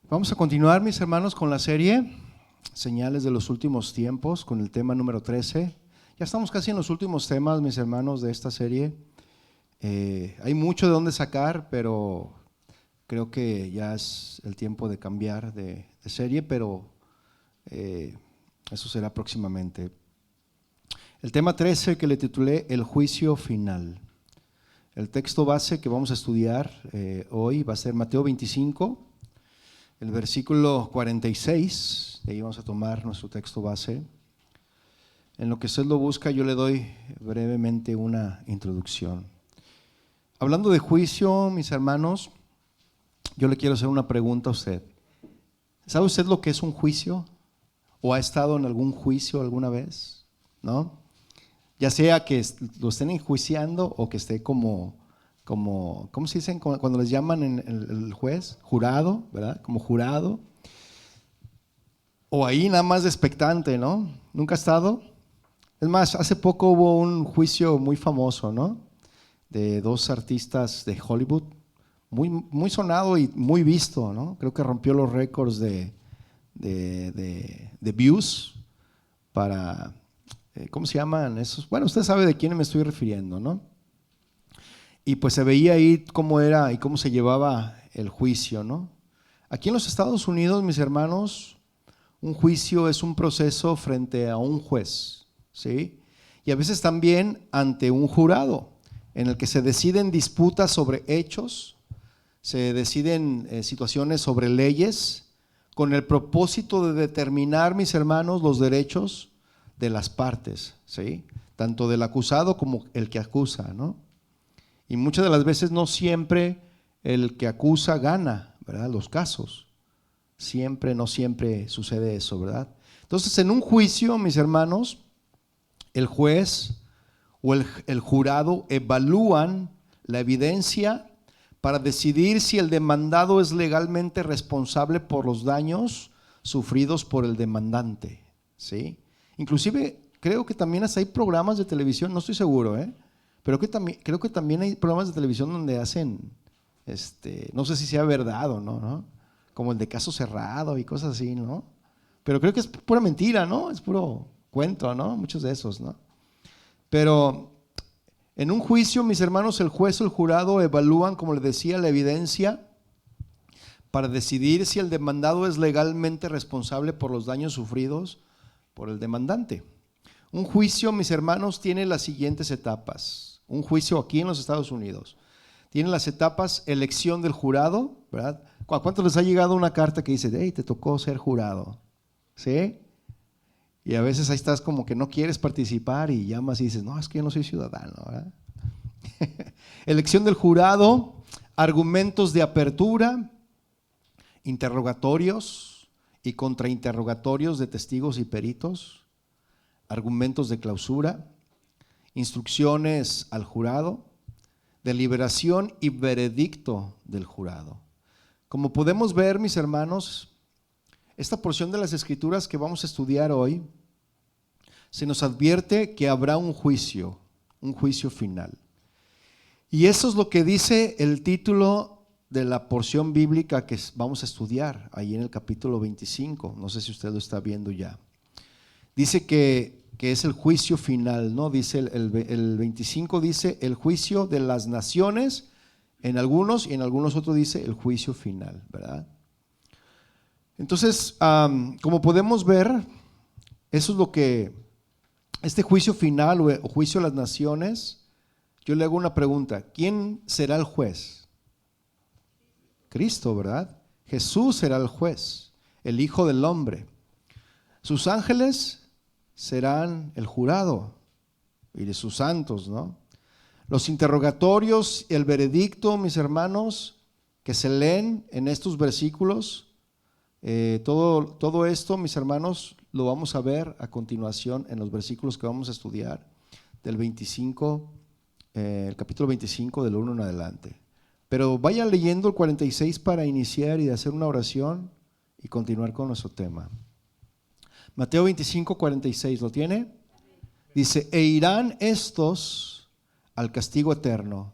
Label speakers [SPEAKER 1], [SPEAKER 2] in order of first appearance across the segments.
[SPEAKER 1] Vamos a continuar, mis hermanos, con la serie Señales de los Últimos Tiempos, con el tema número 13. Ya estamos casi en los últimos temas, mis hermanos, de esta serie. Hay mucho de dónde sacar, pero creo que ya es el tiempo de cambiar de serie, pero eso será próximamente. El tema 13 que le titulé El Juicio Final. El texto base que vamos a estudiar hoy va a ser Mateo 25, el versículo 46, de ahí vamos a tomar nuestro texto base. En lo que usted lo busca, yo le doy brevemente una introducción. Hablando de juicio, mis hermanos, yo le quiero hacer una pregunta a usted. ¿Sabe usted lo que es un juicio? ¿O ha estado en algún juicio alguna vez? ¿No? Ya sea que lo estén enjuiciando o que esté ¿cómo se dice cuando les llaman el juez? Jurado, ¿verdad? Como jurado. O ahí nada más de expectante, ¿no? ¿Nunca ha estado? Es más, hace poco hubo un juicio muy famoso, ¿no? De dos artistas de Hollywood, muy sonado y muy visto, ¿no? Creo que rompió los récords de views para, ¿cómo se llaman esos? Bueno, usted sabe de quién me estoy refiriendo, ¿no? Y pues se veía ahí cómo era y cómo se llevaba el juicio, ¿no? Aquí en los Estados Unidos, mis hermanos, un juicio es un proceso frente a un juez, ¿sí? Y a veces también ante un jurado, en el que se deciden disputas sobre hechos, se deciden situaciones sobre leyes, con el propósito de determinar, mis hermanos, los derechos de las partes, ¿sí? Tanto del acusado como el que acusa, ¿no? Y muchas de las veces no siempre el que acusa gana, ¿verdad? Los casos. No siempre sucede eso, ¿verdad? Entonces, en un juicio, mis hermanos, el juez o el jurado evalúan la evidencia para decidir si el demandado es legalmente responsable por los daños sufridos por el demandante, ¿sí? Inclusive, creo que también hasta hay programas de televisión, no estoy seguro, pero creo que también hay programas de televisión donde hacen, no sé si sea verdad o no, ¿no? Como el de Caso Cerrado y cosas así, ¿no? Pero creo que es pura mentira, ¿no? Es puro cuento, ¿no? Muchos de esos, ¿no? Pero en un juicio, mis hermanos, el juez o el jurado evalúan, como les decía, la evidencia para decidir si el demandado es legalmente responsable por los daños sufridos por el demandante. Un juicio, mis hermanos, tiene las siguientes etapas. Un juicio aquí en los Estados Unidos tiene las etapas: elección del jurado, ¿verdad? ¿A cuántos les ha llegado una carta que dice, hey, te tocó ser jurado? ¿Sí? Y a veces ahí estás como que no quieres participar y llamas y dices, no, es que yo no soy ciudadano, ¿verdad? Elección del jurado, argumentos de apertura, interrogatorios y contrainterrogatorios de testigos y peritos, argumentos de clausura, instrucciones al jurado, deliberación y veredicto del jurado. Como podemos ver, mis hermanos, esta porción de las Escrituras que vamos a estudiar hoy, se nos advierte que habrá un juicio final. Y eso es lo que dice el título de la porción bíblica que vamos a estudiar, ahí en el capítulo 25. No sé si usted lo está viendo ya. Dice que es el juicio final, ¿no? Dice el 25 dice el juicio de las naciones en algunos y en algunos otros dice el juicio final, ¿verdad? Entonces, como podemos ver, eso es lo que, este juicio final o juicio de las naciones, yo le hago una pregunta: ¿quién será el juez? Cristo, ¿verdad? Jesús será el juez, el Hijo del Hombre. Sus ángeles serán el jurado y de sus santos, ¿no? Los interrogatorios y el veredicto, mis hermanos, que se leen en estos versículos, todo esto, mis hermanos, lo vamos a ver a continuación en los versículos que vamos a estudiar del 25, el capítulo 25 del 1 en adelante. Pero vayan leyendo el 46 para iniciar y hacer una oración y continuar con nuestro tema. Mateo 25, 46, ¿lo tiene? Dice, e irán estos al castigo eterno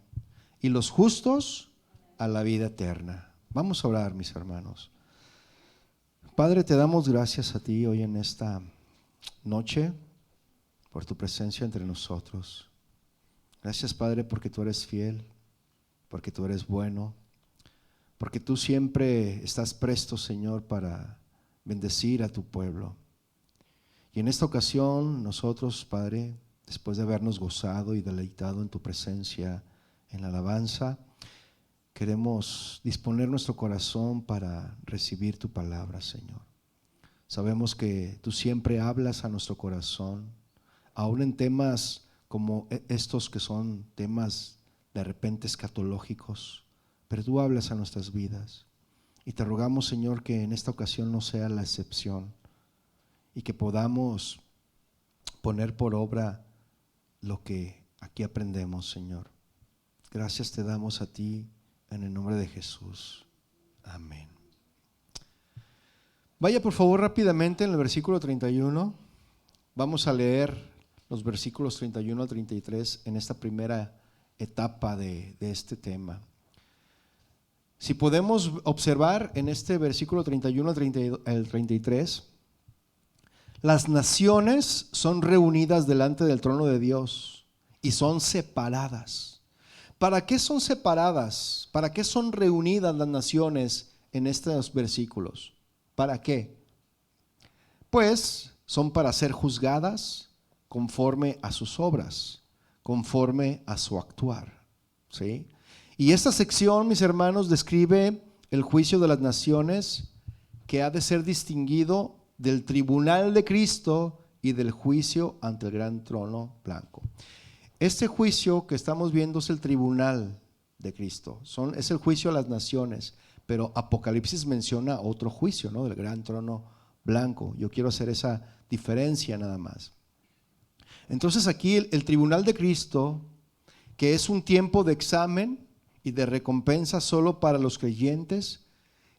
[SPEAKER 1] y los justos a la vida eterna. Vamos a orar, mis hermanos. Padre, te damos gracias a ti hoy en esta noche por tu presencia entre nosotros. Gracias, Padre, porque tú eres fiel, porque tú eres bueno, porque tú siempre estás presto, Señor, para bendecir a tu pueblo. Y en esta ocasión nosotros, Padre, después de habernos gozado y deleitado en tu presencia, en la alabanza, queremos disponer nuestro corazón para recibir tu palabra, Señor. Sabemos que tú siempre hablas a nuestro corazón, aún en temas como estos que son temas de repente escatológicos, pero tú hablas a nuestras vidas. Y te rogamos, Señor, que en esta ocasión no sea la excepción y que podamos poner por obra lo que aquí aprendemos, Señor. Gracias te damos a ti en el nombre de Jesús. Amén. Vaya por favor rápidamente en el versículo 31. Vamos a leer los versículos 31 al 33 en esta primera etapa de este tema. Si podemos observar en este versículo 31 al 33, las naciones son reunidas delante del trono de Dios y son separadas. ¿Para qué son separadas? ¿Para qué son reunidas las naciones en estos versículos? ¿Para qué? Pues son para ser juzgadas conforme a sus obras, conforme a su actuar, ¿sí? Y esta sección, mis hermanos, describe el juicio de las naciones que ha de ser distinguido del tribunal de Cristo y del juicio ante el gran trono blanco. Este juicio que estamos viendo es el tribunal de Cristo, es el juicio a las naciones, pero Apocalipsis menciona otro juicio, ¿no? Del gran trono blanco. Yo quiero hacer esa diferencia nada más. Entonces aquí el tribunal de Cristo, que es un tiempo de examen y de recompensa solo para los creyentes,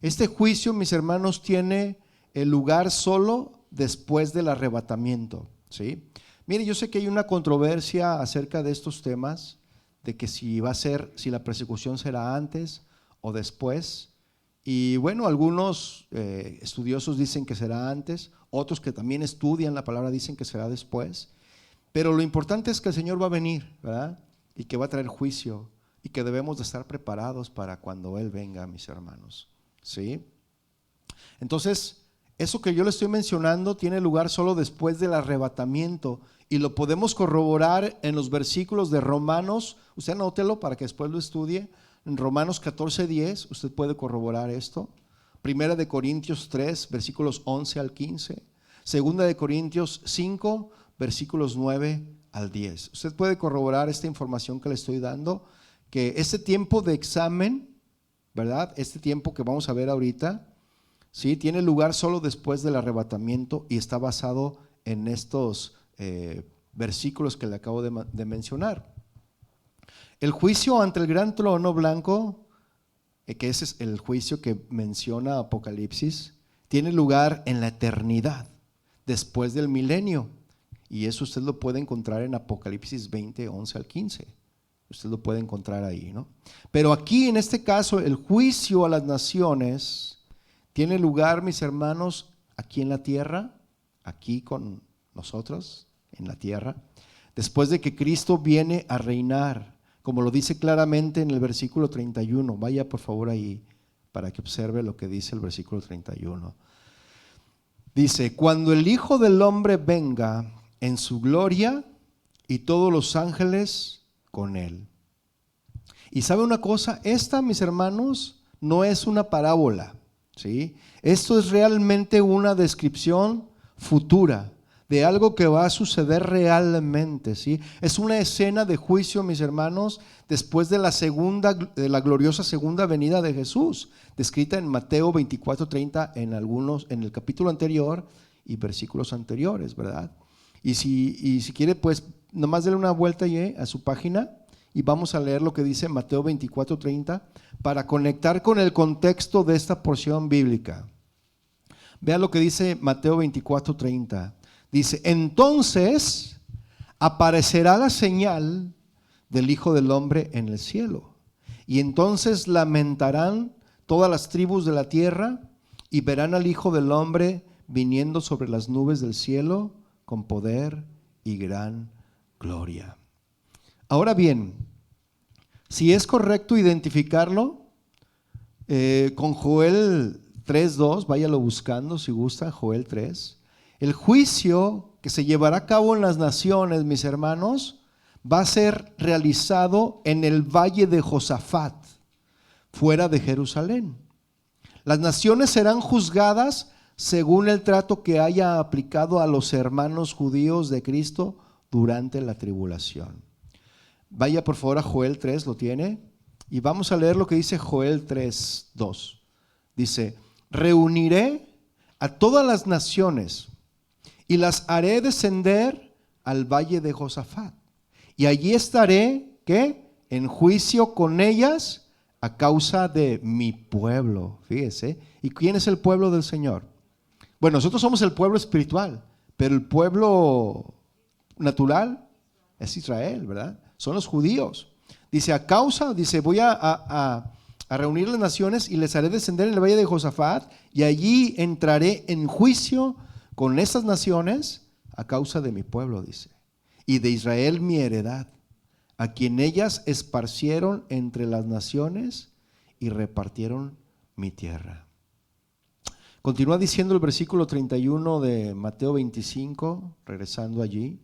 [SPEAKER 1] este juicio, mis hermanos, tiene el lugar solo después del arrebatamiento, ¿sí? Mire, yo sé que hay una controversia acerca de estos temas, de que si la persecución será antes o después. Y bueno, algunos estudiosos dicen que será antes, otros que también estudian la palabra dicen que será después. Pero lo importante es que el Señor va a venir, ¿verdad? Y que va a traer juicio y que debemos de estar preparados para cuando Él venga, mis hermanos, ¿sí? Entonces, eso que yo le estoy mencionando tiene lugar solo después del arrebatamiento y lo podemos corroborar en los versículos de Romanos. Usted anótelo para que después lo estudie. En Romanos 14:10 usted puede corroborar esto. Primera de Corintios 3, versículos 11 al 15. Segunda de Corintios 5, versículos 9 al 10. Usted puede corroborar esta información que le estoy dando, que este tiempo de examen, ¿verdad? Este tiempo que vamos a ver ahorita, ¿sí? Tiene lugar solo después del arrebatamiento y está basado en estos versículos que le acabo de mencionar. El juicio ante el gran trono blanco, que ese es el juicio que menciona Apocalipsis, tiene lugar en la eternidad, después del milenio. Y eso usted lo puede encontrar en Apocalipsis 20, 11 al 15. Usted lo puede encontrar ahí, ¿no? Pero aquí, en este caso, el juicio a las naciones tiene lugar, mis hermanos, aquí en la tierra, aquí con nosotros, en la tierra, después de que Cristo viene a reinar, como lo dice claramente en el versículo 31. Vaya por favor ahí para que observe lo que dice el versículo 31. Dice: cuando el Hijo del Hombre venga en su gloria y todos los ángeles con él. Y sabe una cosa, esta, mis hermanos, no es una parábola, ¿sí? Esto es realmente una descripción futura de algo que va a suceder realmente, ¿sí? Es una escena de juicio, mis hermanos, después de la gloriosa segunda venida de Jesús, descrita en Mateo 24:30 en el capítulo anterior y versículos anteriores, ¿verdad? Y si quiere, pues nomás dele una vuelta a su página y vamos a leer lo que dice Mateo 24:30 para conectar con el contexto de esta porción bíblica. Vea lo que dice Mateo 24:30. Dice: entonces aparecerá la señal del Hijo del Hombre en el cielo, y entonces lamentarán todas las tribus de la tierra y verán al Hijo del Hombre viniendo sobre las nubes del cielo con poder y gran gloria. Ahora bien, si es correcto identificarlo con Joel 3:2, váyalo buscando si gusta, Joel 3. El juicio que se llevará a cabo en las naciones, mis hermanos, va a ser realizado en el valle de Josafat, fuera de Jerusalén. Las naciones serán juzgadas según el trato que haya aplicado a los hermanos judíos de Cristo durante la tribulación. Vaya por favor a Joel 3, ¿lo tiene? Y vamos a leer lo que dice Joel 3:2. Dice: reuniré a todas las naciones y las haré descender al valle de Josafat. Y allí estaré, ¿qué? En juicio con ellas a causa de mi pueblo. Fíjese. ¿Y quién es el pueblo del Señor? Bueno, nosotros somos el pueblo espiritual, pero el pueblo natural es Israel, ¿verdad? Son los judíos. Dice, a causa, dice, voy a reunir las naciones y les haré descender en el valle de Josafat, y allí entraré en juicio con estas naciones a causa de mi pueblo, dice, y de Israel mi heredad, a quien ellas esparcieron entre las naciones y repartieron mi tierra. Continúa diciendo el versículo 31 de Mateo 25, regresando allí.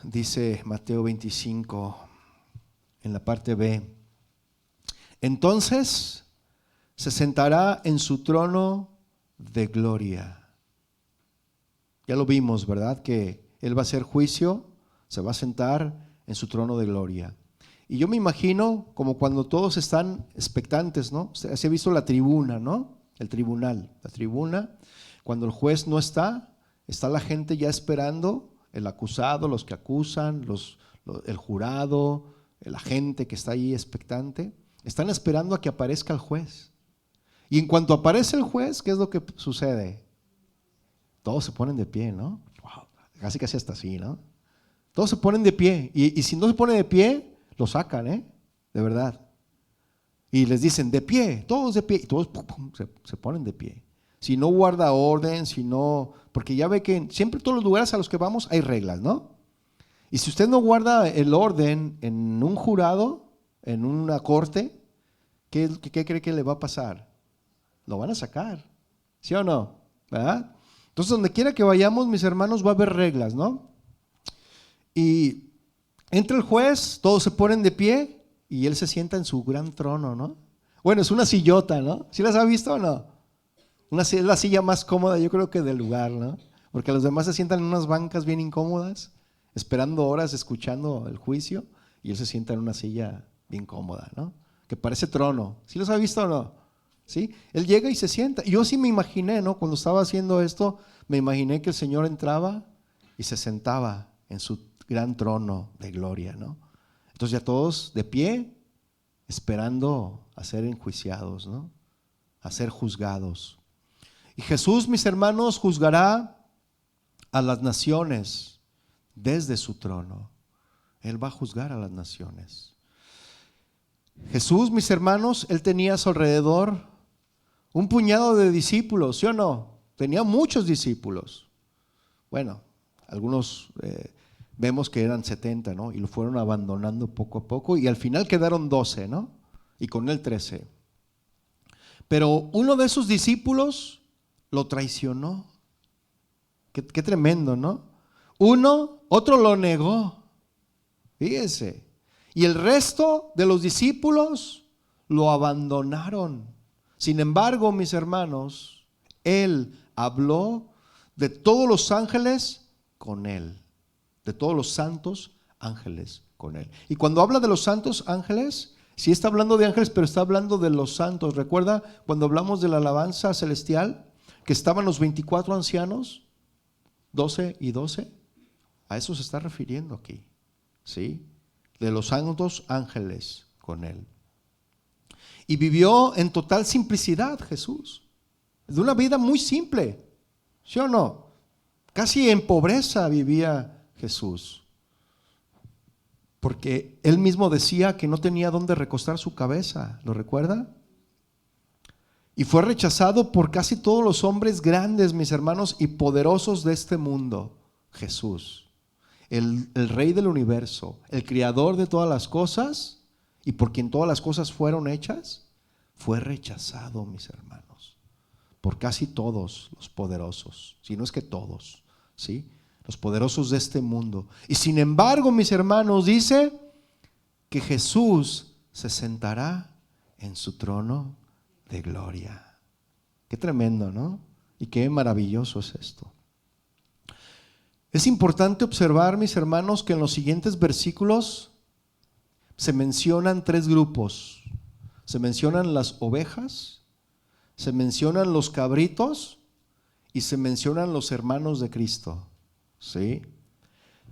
[SPEAKER 1] Dice Mateo 25 en la parte B: entonces se sentará en su trono de gloria. Ya lo vimos, ¿verdad? Que Él va a hacer juicio, se va a sentar en su trono de gloria. Y yo me imagino como cuando todos están expectantes, ¿no? Se ha visto la tribuna, ¿no? El tribunal, la tribuna. Cuando el juez no está la gente ya esperando, el acusado, los que acusan, el jurado, la gente que está ahí expectante, están esperando a que aparezca el juez. Y en cuanto aparece el juez, ¿qué es lo que sucede? Todos se ponen de pie, ¿no? Wow, casi hasta así, ¿no? Todos se ponen de pie. Y si no se pone de pie, lo sacan, de verdad. Y les dicen, de pie, todos de pie. Y todos se ponen de pie. Si no guarda orden, si no... Porque ya ve que siempre en todos los lugares a los que vamos hay reglas, ¿no? Y si usted no guarda el orden en un jurado, en una corte, ¿qué cree que le va a pasar? Lo van a sacar, ¿sí o no? ¿Verdad? Entonces, donde quiera que vayamos, mis hermanos, va a haber reglas, ¿no? Y entra el juez, todos se ponen de pie y él se sienta en su gran trono, ¿no? Bueno, es una sillota, ¿no? ¿Sí las ha visto o no? Es la silla más cómoda, yo creo que del lugar, ¿no? Porque los demás se sientan en unas bancas bien incómodas, esperando horas, escuchando el juicio, y él se sienta en una silla bien cómoda, ¿no? Que parece trono. ¿Sí los ha visto o no? ¿Sí? Él llega y se sienta. Y yo sí me imaginé, ¿no? Cuando estaba haciendo esto, me imaginé que el Señor entraba y se sentaba en su gran trono de gloria, ¿no? Entonces ya todos de pie, esperando a ser enjuiciados, ¿no? A ser juzgados. Y Jesús, mis hermanos, juzgará a las naciones desde su trono. Él va a juzgar a las naciones. Jesús, mis hermanos, Él tenía a su alrededor un puñado de discípulos, ¿sí o no? Tenía muchos discípulos. Bueno, algunos vemos que eran 70, ¿no? Y lo fueron abandonando poco a poco y al final quedaron 12, ¿no? Y con Él 13. Pero uno de esos discípulos lo traicionó. Qué tremendo, ¿no? Otro lo negó. Fíjese. Y el resto de los discípulos lo abandonaron. Sin embargo, mis hermanos, Él habló de todos los ángeles con Él. De todos los santos ángeles con Él. Y cuando habla de los santos ángeles, sí está hablando de ángeles, pero está hablando de los santos. ¿Recuerda cuando hablamos de la alabanza celestial? Que estaban los 24 ancianos, 12 y 12. A eso se está refiriendo aquí, ¿sí? De los santos ángeles con Él. Y vivió en total simplicidad Jesús, de una vida muy simple, ¿sí o no? Casi en pobreza vivía Jesús, porque Él mismo decía que no tenía dónde recostar su cabeza, ¿lo recuerda? Y fue rechazado por casi todos los hombres grandes, mis hermanos, y poderosos de este mundo. Jesús, el Rey del universo, el Creador de todas las cosas, y por quien todas las cosas fueron hechas, fue rechazado, mis hermanos, por casi todos los poderosos, si no es que todos, ¿sí? Los poderosos de este mundo. Y sin embargo, mis hermanos, dice que Jesús se sentará en su trono de gloria. Qué tremendo, ¿no? Y qué maravilloso es esto. Es importante observar, mis hermanos, que en los siguientes versículos se mencionan tres grupos. Se mencionan las ovejas, se mencionan los cabritos y se mencionan los hermanos de Cristo, ¿sí?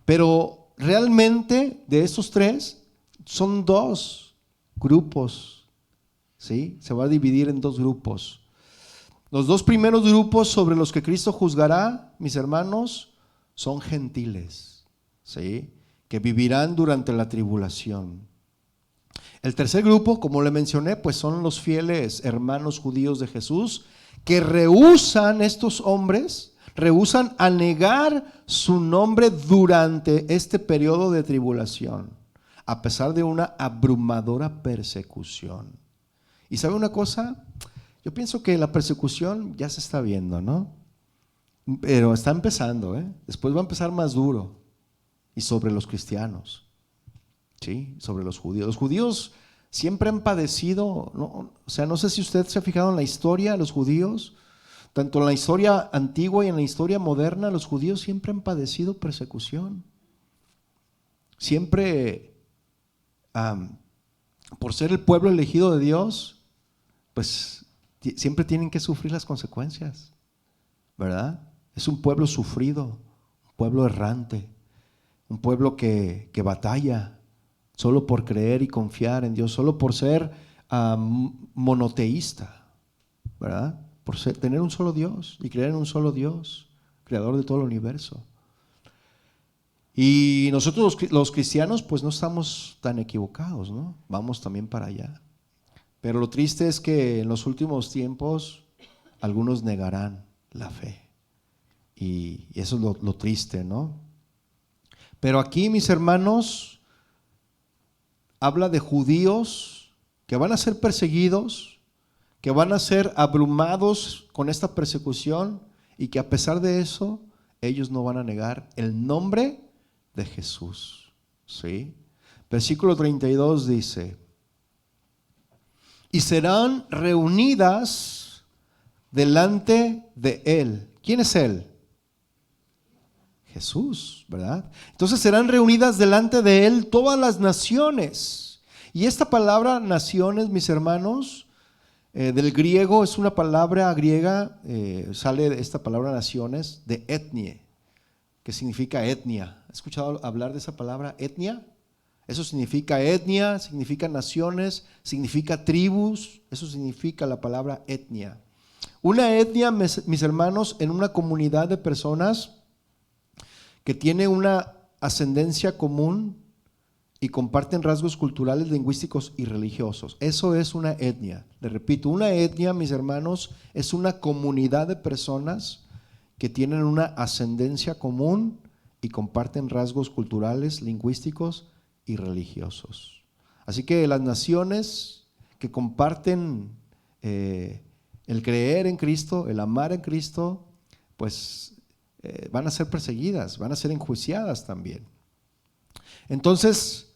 [SPEAKER 1] Pero realmente de estos tres son dos grupos, ¿sí? Se va a dividir en dos grupos. Los dos primeros grupos sobre los que Cristo juzgará, mis hermanos, son gentiles, ¿sí? Que vivirán durante la tribulación. El tercer grupo, como le mencioné, pues son los fieles hermanos judíos de Jesús, que rehúsan, estos hombres, rehúsan a negar su nombre durante este periodo de tribulación, a pesar de una abrumadora persecución. ¿Y sabe una cosa? Yo pienso que la persecución ya se está viendo, ¿no? Pero está empezando, ¿eh? Después va a empezar más duro. Y sobre los cristianos, ¿sí? Sobre los judíos. Los judíos siempre han padecido, ¿no? O sea, no sé si usted se ha fijado en la historia de los judíos, tanto en la historia antigua y en la historia moderna, los judíos siempre han padecido persecución. Siempre, por ser el pueblo elegido de Dios, pues siempre tienen que sufrir las consecuencias, ¿verdad? Es un pueblo sufrido, un pueblo errante, un pueblo que batalla solo por creer y confiar en Dios, solo por ser monoteísta, ¿verdad? Por tener un solo Dios y creer en un solo Dios, creador de todo el universo. Y nosotros los cristianos pues no estamos tan equivocados, ¿no? Vamos también para allá. Pero lo triste es que en los últimos tiempos algunos negarán la fe. Y eso es lo triste, ¿no? Pero aquí, mis hermanos, habla de judíos que van a ser perseguidos, que van a ser abrumados con esta persecución y que a pesar de eso, ellos no van a negar el nombre de Jesús, ¿sí? Versículo 32 dice: y serán reunidas delante de Él. ¿Quién es Él? Jesús, ¿verdad? Entonces serán reunidas delante de Él todas las naciones. Y esta palabra naciones, mis hermanos, del griego, es una palabra griega, sale esta palabra naciones de etnie, que significa etnia. ¿Has escuchado hablar de esa palabra etnia? Eso significa etnia, significa naciones, significa tribus, eso significa la palabra etnia. Una etnia, mis hermanos, en una comunidad de personas que tiene una ascendencia común y comparten rasgos culturales, lingüísticos y religiosos. Eso es una etnia. Le repito, una etnia, mis hermanos, es una comunidad de personas que tienen una ascendencia común y comparten rasgos culturales, lingüísticos y religiosos. Así que las naciones que comparten el creer en Cristo, el amar en Cristo, pues van a ser perseguidas, van a ser enjuiciadas también. Entonces,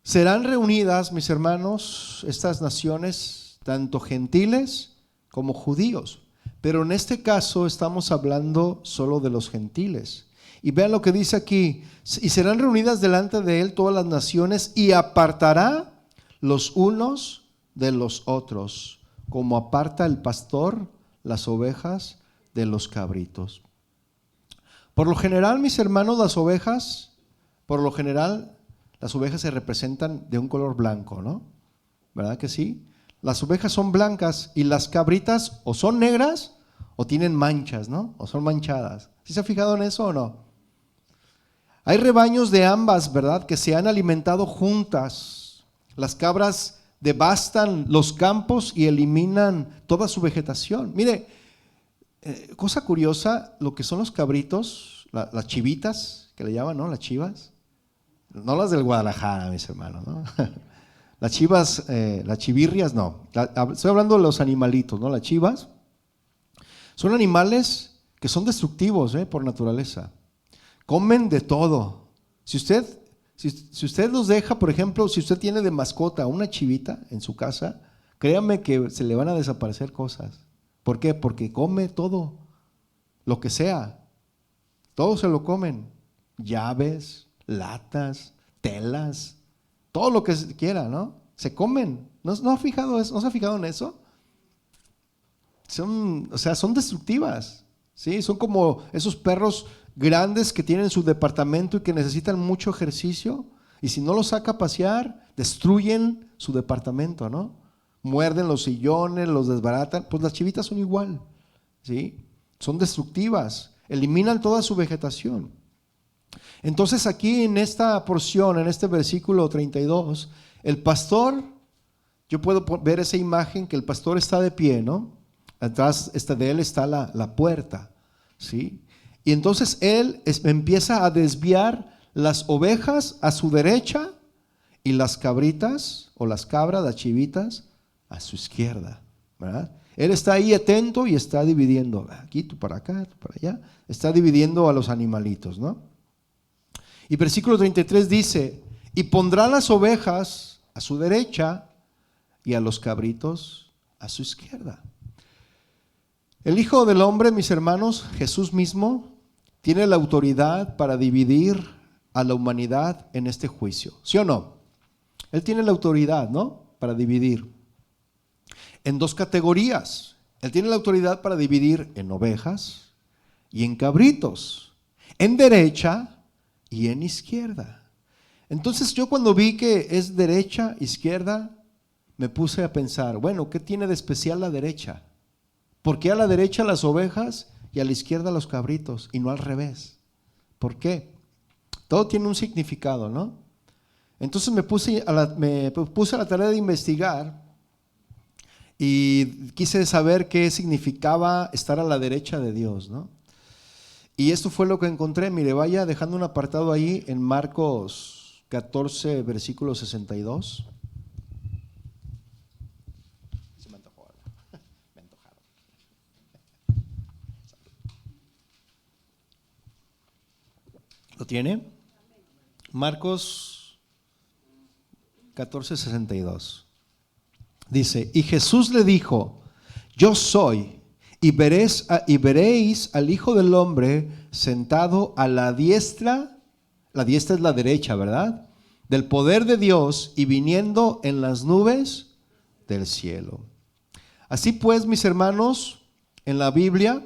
[SPEAKER 1] serán reunidas, mis hermanos, estas naciones, tanto gentiles como judíos. Pero en este caso estamos hablando solo de los gentiles. Y vean lo que dice aquí: y serán reunidas delante de Él todas las naciones, y apartará los unos de los otros, como aparta el pastor las ovejas de los cabritos. Por lo general, mis hermanos, las ovejas se representan de un color blanco, ¿no? ¿Verdad que sí? Las ovejas son blancas y las cabritas o son negras o tienen manchas, ¿no? O son manchadas. ¿Sí se ha fijado en eso o no? Hay rebaños de ambas, ¿verdad? Que se han alimentado juntas. Las cabras devastan los campos y eliminan toda su vegetación. Mire, cosa curiosa, lo que son los cabritos, las chivitas, que le llaman, ¿no? Las chivas. No las del Guadalajara, mis hermanos, ¿no? Las chivas, las chivirrias, no. Estoy hablando de los animalitos, ¿no? Las chivas son animales que son destructivos, por naturaleza. Comen de todo. Si usted los deja, por ejemplo, si usted tiene de mascota una chivita en su casa, créame que se le van a desaparecer cosas. ¿Por qué? Porque come todo, lo que sea. Todo se lo comen. Llaves, latas, telas, todo lo que quiera, ¿no? Se comen. ¿No ha fijado eso? ¿No se ha fijado en eso? Son destructivas, ¿sí? Son como esos perros grandes que tienen su departamento y que necesitan mucho ejercicio, y si no los saca a pasear, destruyen su departamento, ¿no? Muerden los sillones, los desbaratan. Pues las chivitas son igual, ¿sí? Son destructivas, eliminan toda su vegetación. Entonces aquí en esta porción, en este versículo 32, el pastor, yo puedo ver esa imagen que el pastor está de pie, ¿no? Atrás de él está la puerta, ¿sí? Y entonces él empieza a desviar las ovejas a su derecha y las cabritas o las cabras, las chivitas, a su izquierda, ¿verdad? Él está ahí atento y está dividiendo, aquí tú para acá, tú para allá, está dividiendo a los animalitos, ¿no? Y versículo 33 dice, y pondrá las ovejas a su derecha y a los cabritos a su izquierda. El Hijo del Hombre, mis hermanos, Jesús mismo, tiene la autoridad para dividir a la humanidad en este juicio, ¿sí o no? Él tiene la autoridad, ¿no? Para dividir en dos categorías. Él tiene la autoridad para dividir en ovejas y en cabritos, en derecha y en izquierda. Entonces yo cuando vi que es derecha, izquierda, me puse a pensar, bueno, ¿qué tiene de especial la derecha? ¿Por qué a la derecha las ovejas y a la izquierda los cabritos y no al revés? ¿Por qué? Todo tiene un significado, ¿no? Entonces me puse a la tarea de investigar y quise saber qué significaba estar a la derecha de Dios, ¿no? Y esto fue lo que encontré. Mire, vaya dejando un apartado ahí en Marcos 14, versículo 62. Se me antojó algo. Me antojaron. ¿Lo tiene? Marcos 14, 62. Dice, y Jesús le dijo, yo soy. Y veréis al Hijo del Hombre sentado a la diestra es la derecha, ¿verdad? Del poder de Dios y viniendo en las nubes del cielo. Así pues, mis hermanos, en la Biblia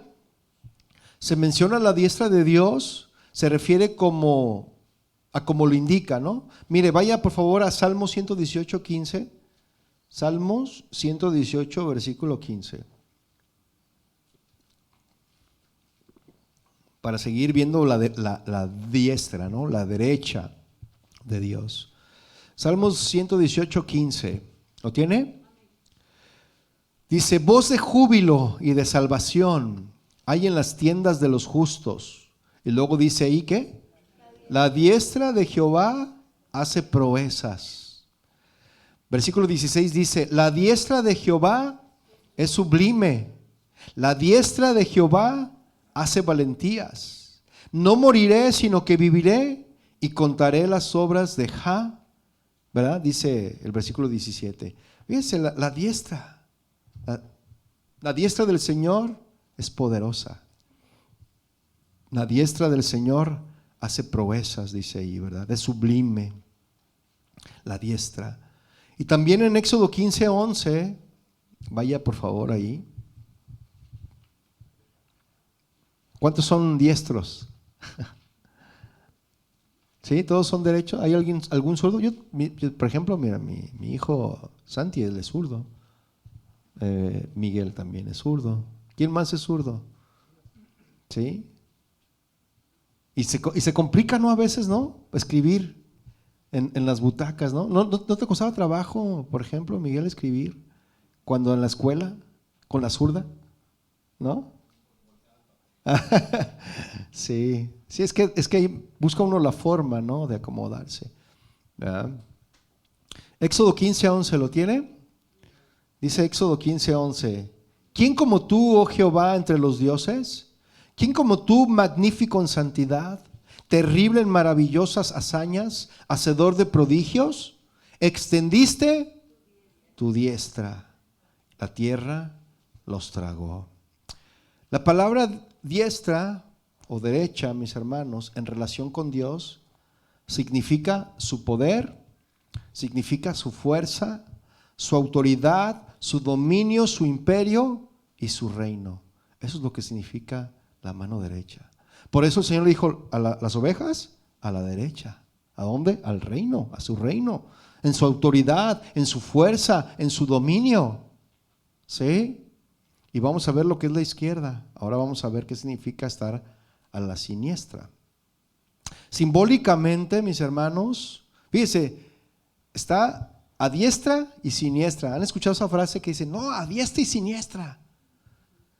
[SPEAKER 1] se menciona la diestra de Dios, se refiere como lo indica, ¿no? Mire, vaya por favor a Salmos 118, 15. Salmos 118, versículo 15. Para seguir viendo la diestra, ¿no? La derecha de Dios. Salmos 118, 15. ¿Lo tiene? Dice, voz de júbilo y de salvación hay en las tiendas de los justos. Y luego dice ahí que la diestra de Jehová hace proezas. Versículo 16 dice, la diestra de Jehová es sublime. La diestra de Jehová hace valentías. No moriré, sino que viviré y contaré las obras de Jah, ¿verdad? Dice el versículo 17. Fíjense, la diestra. La diestra del Señor es poderosa. La diestra del Señor hace proezas, dice ahí, ¿verdad? Es sublime la diestra. Y también en Éxodo 15, 11, vaya por favor ahí. ¿Cuántos son diestros? ¿Sí? ¿Todos son derechos? ¿Hay algún zurdo? Yo, por ejemplo, mira, mi hijo Santi, él es zurdo. Miguel también es zurdo. ¿Quién más es zurdo? ¿Sí? Y se complica, ¿no? A veces, ¿no? Escribir. en las butacas, ¿no? ¿No te costaba trabajo, por ejemplo, Miguel, escribir cuando en la escuela, con la zurda? ¿No? Sí, sí, es que ahí busca uno la forma, ¿no? De acomodarse, ¿verdad? Éxodo 15:11, ¿lo tiene? Dice Éxodo 15:11: ¿Quién como tú, oh Jehová, entre los dioses? ¿Quién como tú, magnífico en santidad, terrible en maravillosas hazañas, hacedor de prodigios? Extendiste tu diestra, la tierra los tragó. La palabra diestra o derecha, mis hermanos, en relación con Dios, significa su poder, significa su fuerza, su autoridad, su dominio, su imperio y su reino. Eso es lo que significa la mano derecha. Por eso el Señor le dijo a las ovejas, a la derecha. ¿A dónde? Al reino, a su reino, en su autoridad, en su fuerza, en su dominio. ¿Sí? Y vamos a ver lo que es la izquierda. Ahora vamos a ver qué significa estar a la siniestra. Simbólicamente, mis hermanos, fíjese, está a diestra y siniestra. ¿Han escuchado esa frase que dice, no, a diestra y siniestra?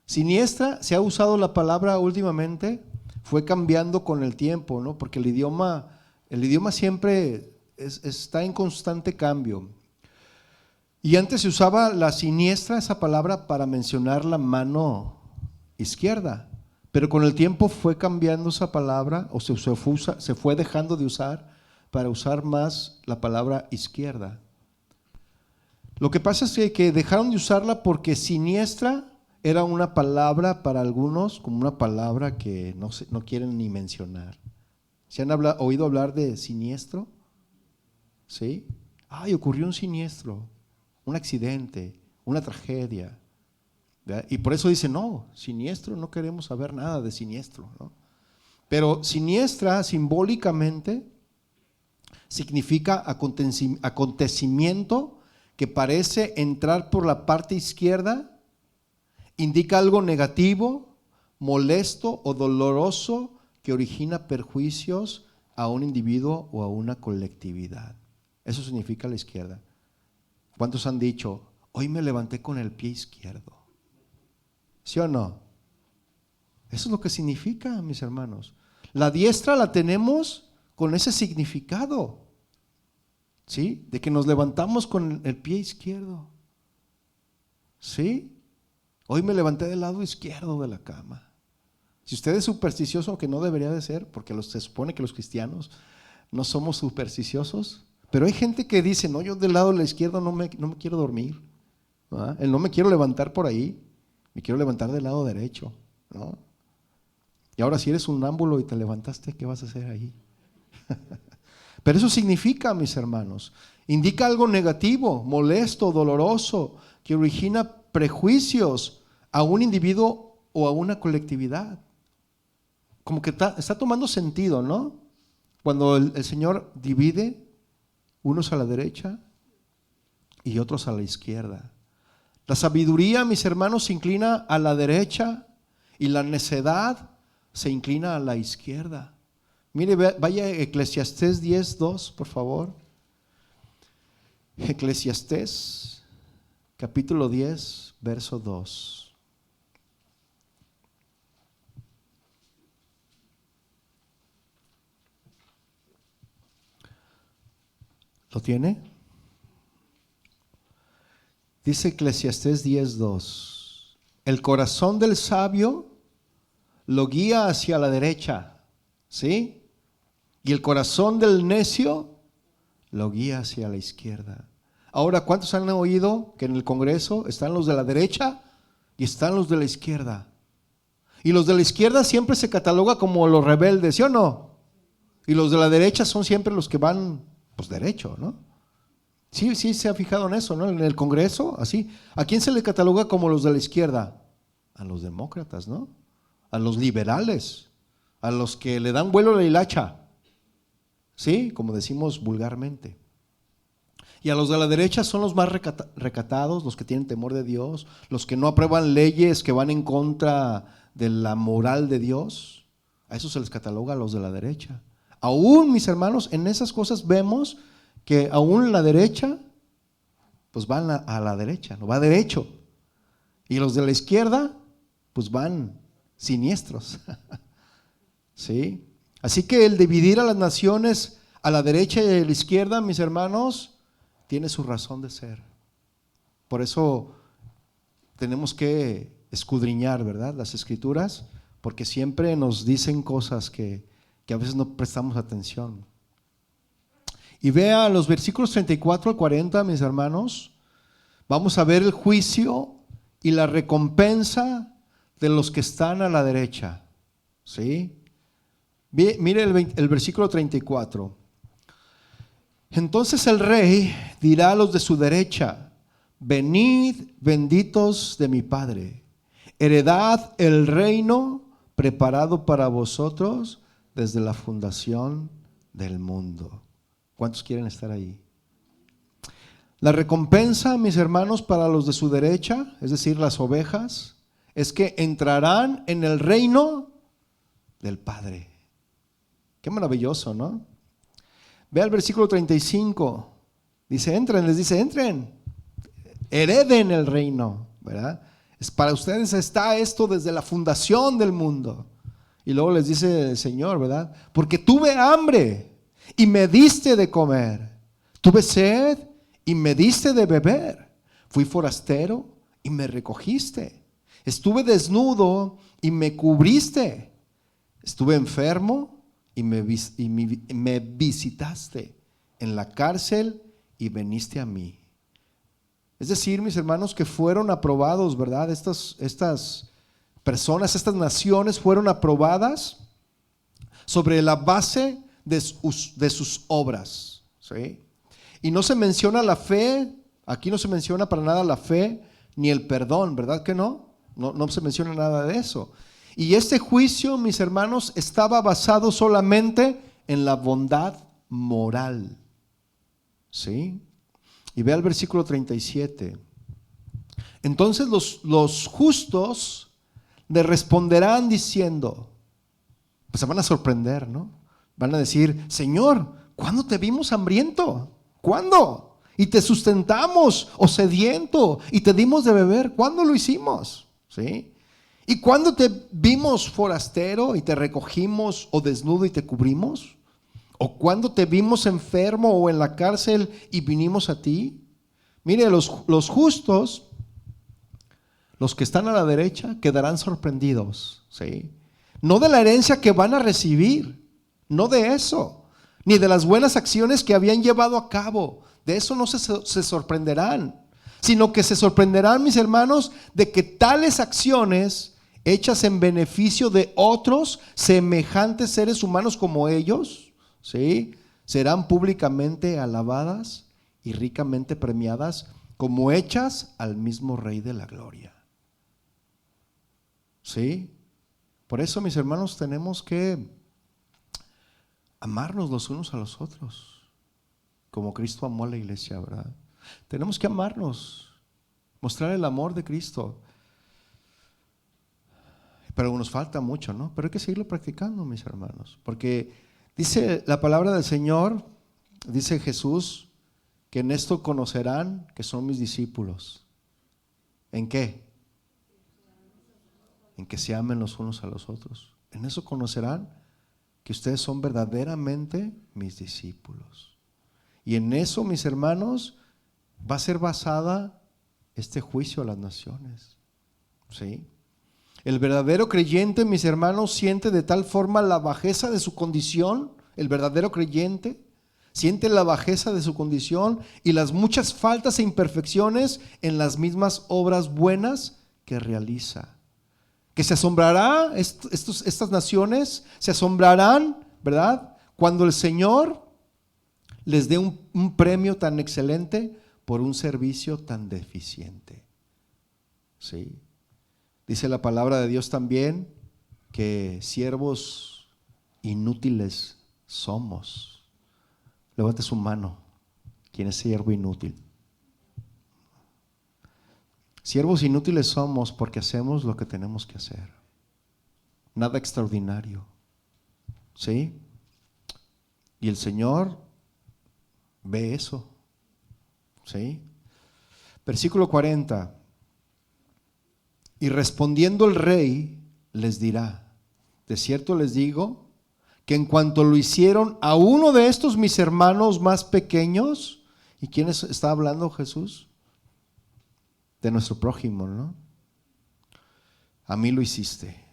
[SPEAKER 1] Siniestra, se ha usado la palabra últimamente, fue cambiando con el tiempo, ¿no? Porque el idioma siempre está en constante cambio. Y antes se usaba la siniestra, esa palabra, para mencionar la mano izquierda. Pero con el tiempo fue cambiando esa palabra, o se fue dejando de usar para usar más la palabra izquierda. Lo que pasa es que dejaron de usarla porque siniestra era una palabra para algunos, como una palabra que no quieren ni mencionar. ¿Se han oído hablar de siniestro? ¿Sí? Ay, ocurrió un siniestro, un accidente, una tragedia. ¿Verdad? Y por eso dicen, no, siniestro, no queremos saber nada de siniestro, ¿no? Pero siniestra simbólicamente significa acontecimiento que parece entrar por la parte izquierda, indica algo negativo, molesto o doloroso que origina perjuicios a un individuo o a una colectividad. Eso significa la izquierda. ¿Cuántos han dicho, hoy me levanté con el pie izquierdo? ¿Sí o no? Eso es lo que significa, mis hermanos. La diestra la tenemos con ese significado, ¿sí? De que nos levantamos con el pie izquierdo. ¿Sí? Hoy me levanté del lado izquierdo de la cama. Si usted es supersticioso, que no debería de ser, porque se supone que los cristianos no somos supersticiosos, pero hay gente que dice, no, yo del lado de la izquierda no me quiero dormir, ¿verdad? No me quiero levantar por ahí, me quiero levantar del lado derecho, ¿no? Y ahora si eres un ámbulo y te levantaste, ¿qué vas a hacer ahí? Pero eso significa, mis hermanos, indica algo negativo, molesto, doloroso, que origina prejuicios a un individuo o a una colectividad. Como que está tomando sentido, ¿no? Cuando el Señor divide unos a la derecha y otros a la izquierda. La sabiduría, mis hermanos, se inclina a la derecha y la necedad se inclina a la izquierda. Mire, vaya a Eclesiastés 10:2, por favor. Eclesiastés, capítulo 10, verso 2. ¿Lo tiene? Dice Eclesiastés 10:2. El corazón del sabio lo guía hacia la derecha, ¿sí? Y el corazón del necio lo guía hacia la izquierda. Ahora, ¿cuántos han oído que en el Congreso están los de la derecha y están los de la izquierda? Y los de la izquierda siempre se cataloga como los rebeldes, ¿sí o no? Y los de la derecha son siempre los que van, pues, derecho, ¿no? Sí, se ha fijado en eso, ¿no? En el Congreso, así. ¿A quién se le cataloga como los de la izquierda? A los demócratas, ¿no? A los liberales, a los que le dan vuelo a la hilacha, ¿sí? Como decimos vulgarmente. Y a los de la derecha son los más recatados, los que tienen temor de Dios, los que no aprueban leyes que van en contra de la moral de Dios. A eso se les cataloga a los de la derecha. Aún, mis hermanos, en esas cosas vemos que aún la derecha, pues van a la derecha, no va derecho. Y los de la izquierda, pues van siniestros. ¿Sí? Así que el dividir a las naciones a la derecha y a la izquierda, mis hermanos, tiene su razón de ser. Por eso tenemos que escudriñar, ¿verdad?, las Escrituras, porque siempre nos dicen cosas que a veces no prestamos atención. Y vea los versículos 34 al 40, mis hermanos, vamos a ver el juicio y la recompensa de los que están a la derecha. ¿Sí? Mire el versículo 34. Entonces el rey dirá a los de su derecha: venid, benditos de mi Padre, heredad el reino preparado para vosotros desde la fundación del mundo. ¿Cuántos quieren estar ahí? La recompensa, mis hermanos, para los de su derecha, es decir, las ovejas, es que entrarán en el reino del Padre. Qué maravilloso, ¿no? Ve al versículo 35. Dice, entren, les dice, entren, hereden el reino, ¿verdad? Para ustedes está esto desde la fundación del mundo. Y luego les dice el Señor, ¿verdad? Porque tuve hambre y me diste de comer. Tuve sed y me diste de beber. Fui forastero y me recogiste. Estuve desnudo y me cubriste. Estuve enfermo y me visitaste. En la cárcel y viniste a mí. Es decir, mis hermanos, que fueron aprobados, ¿verdad? Estas personas, estas naciones fueron aprobadas sobre la base de sus obras. ¿Sí? Y no se menciona la fe, aquí no se menciona para nada la fe ni el perdón, ¿verdad que no? No se menciona nada de eso. Y este juicio, mis hermanos, estaba basado solamente en la bondad moral. ¿Sí? Y ve al versículo 37. Entonces los justos le responderán diciendo, pues se van a sorprender, ¿no? Van a decir, Señor, ¿cuándo te vimos hambriento? ¿Cuándo? Y te sustentamos, o sediento, y te dimos de beber. ¿Cuándo lo hicimos? ¿Sí? ¿Y cuándo te vimos forastero y te recogimos, o desnudo y te cubrimos? ¿O cuándo te vimos enfermo o en la cárcel y vinimos a ti? Mire, los justos, los que están a la derecha, quedarán sorprendidos, ¿sí? No de la herencia que van a recibir, no de eso, ni de las buenas acciones que habían llevado a cabo. De eso no se sorprenderán, sino que se sorprenderán, mis hermanos, de que tales acciones hechas en beneficio de otros semejantes seres humanos como ellos, ¿sí?, serán públicamente alabadas y ricamente premiadas como hechas al mismo Rey de la Gloria. ¿Sí? Por eso, mis hermanos, tenemos que amarnos los unos a los otros, como Cristo amó a la iglesia, ¿verdad? Tenemos que amarnos, mostrar el amor de Cristo. Pero nos falta mucho, ¿no? Pero hay que seguirlo practicando, mis hermanos, porque dice la palabra del Señor, dice Jesús, que en esto conocerán que son mis discípulos. ¿En qué? En que se amen los unos a los otros. En eso conocerán que ustedes son verdaderamente mis discípulos. Y en eso, mis hermanos, va a ser basada este juicio a las naciones. ¿Sí? El verdadero creyente, mis hermanos, siente de tal forma la bajeza de su condición. El verdadero creyente siente la bajeza de su condición y las muchas faltas e imperfecciones en las mismas obras buenas que realiza. Que se asombrará, estas naciones se asombrarán, ¿verdad?, cuando el Señor les dé un premio tan excelente por un servicio tan deficiente. ¿Sí? Dice la palabra de Dios también que siervos inútiles somos. Levante su mano. ¿Quién es siervo inútil? Siervos inútiles somos porque hacemos lo que tenemos que hacer. Nada extraordinario. ¿Sí? Y el Señor ve eso. ¿Sí? Versículo 40. Y respondiendo el rey les dirá: de cierto les digo que en cuanto lo hicieron a uno de estos mis hermanos más pequeños. ¿Y quién está hablando Jesús? De nuestro prójimo, ¿no? A mí lo hiciste.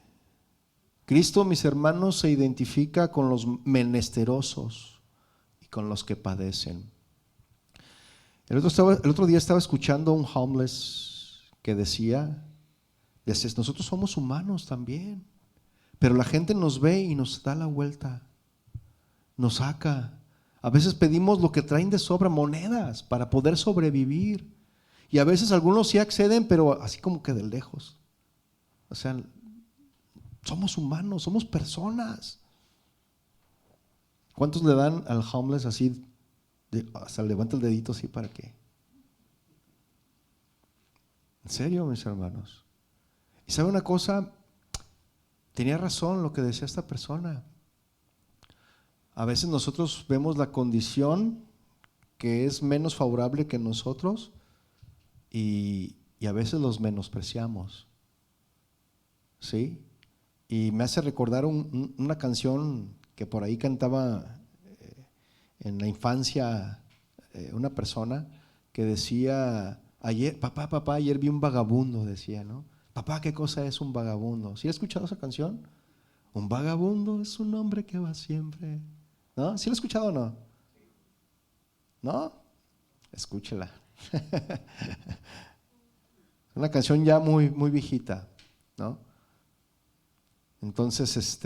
[SPEAKER 1] Cristo, mis hermanos, se identifica con los menesterosos y con los que padecen. El otro día estaba escuchando a un homeless que decía, nosotros somos humanos también, pero la gente nos ve y nos da la vuelta, nos saca. A veces pedimos lo que traen de sobra, monedas, para poder sobrevivir. Y a veces algunos sí acceden, pero así como que de lejos. O sea, somos humanos, somos personas. ¿Cuántos le dan al homeless así, hasta levanta el dedito así para qué? En serio, mis hermanos. Y sabe una cosa, tenía razón lo que decía esta persona. A veces nosotros vemos la condición que es menos favorable que nosotros y a veces los menospreciamos. ¿Sí? Y me hace recordar una canción que por ahí cantaba en la infancia una persona que decía, papá, ayer vi un vagabundo, decía, ¿no? Papá, ¿qué cosa es un vagabundo? ¿Sí has escuchado esa canción? Un vagabundo es un hombre que va siempre. ¿No? ¿Sí lo has escuchado o no? ¿No? Escúchela. Una canción ya muy, muy viejita, ¿no? Entonces,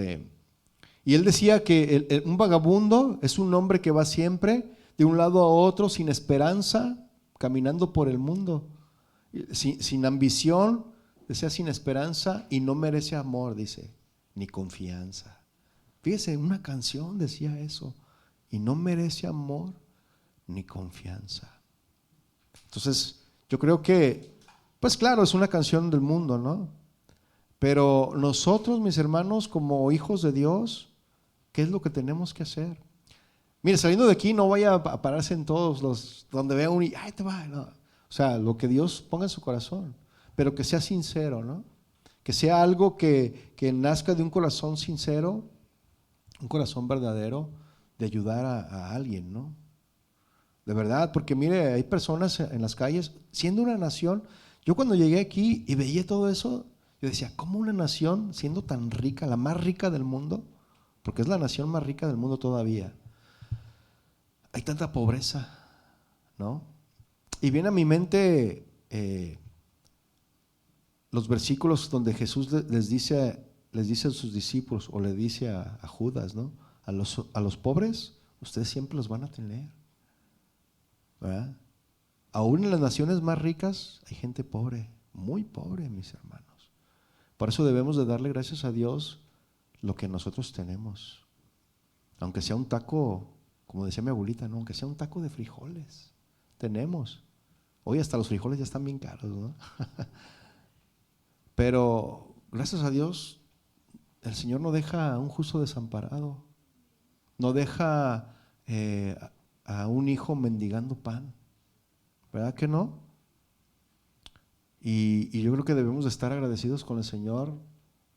[SPEAKER 1] y él decía que un vagabundo es un hombre que va siempre de un lado a otro sin esperanza, caminando por el mundo, sin ambición, decía, sin esperanza, y no merece amor, dice, ni confianza. Fíjese, una canción decía eso, y no merece amor ni confianza. Entonces, yo creo que, pues claro, es una canción del mundo, ¿no? Pero nosotros, mis hermanos, como hijos de Dios, ¿qué es lo que tenemos que hacer? Mire, saliendo de aquí, no vaya a pararse en todos los, donde vea uno y, ¡ay, te va! No. O sea, lo que Dios ponga en su corazón, pero que sea sincero, ¿no? Que sea algo que nazca de un corazón sincero, un corazón verdadero, de ayudar a alguien, ¿no? De verdad, porque mire, hay personas en las calles, siendo una nación, yo cuando llegué aquí y veía todo eso, yo decía, ¿cómo una nación siendo tan rica, la más rica del mundo, porque es la nación más rica del mundo todavía, hay tanta pobreza, ¿no? Y viene a mi mente los versículos donde Jesús les dice a sus discípulos, o le dice a Judas, ¿no? A los pobres, ustedes siempre los van a tener, ¿verdad? Aún en las naciones más ricas hay gente pobre, muy pobre, mis hermanos. Por eso debemos de darle gracias a Dios lo que nosotros tenemos. Aunque sea un taco, como decía mi abuelita, ¿no? Aunque sea un taco de frijoles, tenemos. Hoy hasta los frijoles ya están bien caros, ¿no? Pero gracias a Dios, el Señor no deja a un justo desamparado, no deja a un hijo mendigando pan, ¿verdad que no? Y yo creo que debemos de estar agradecidos con el Señor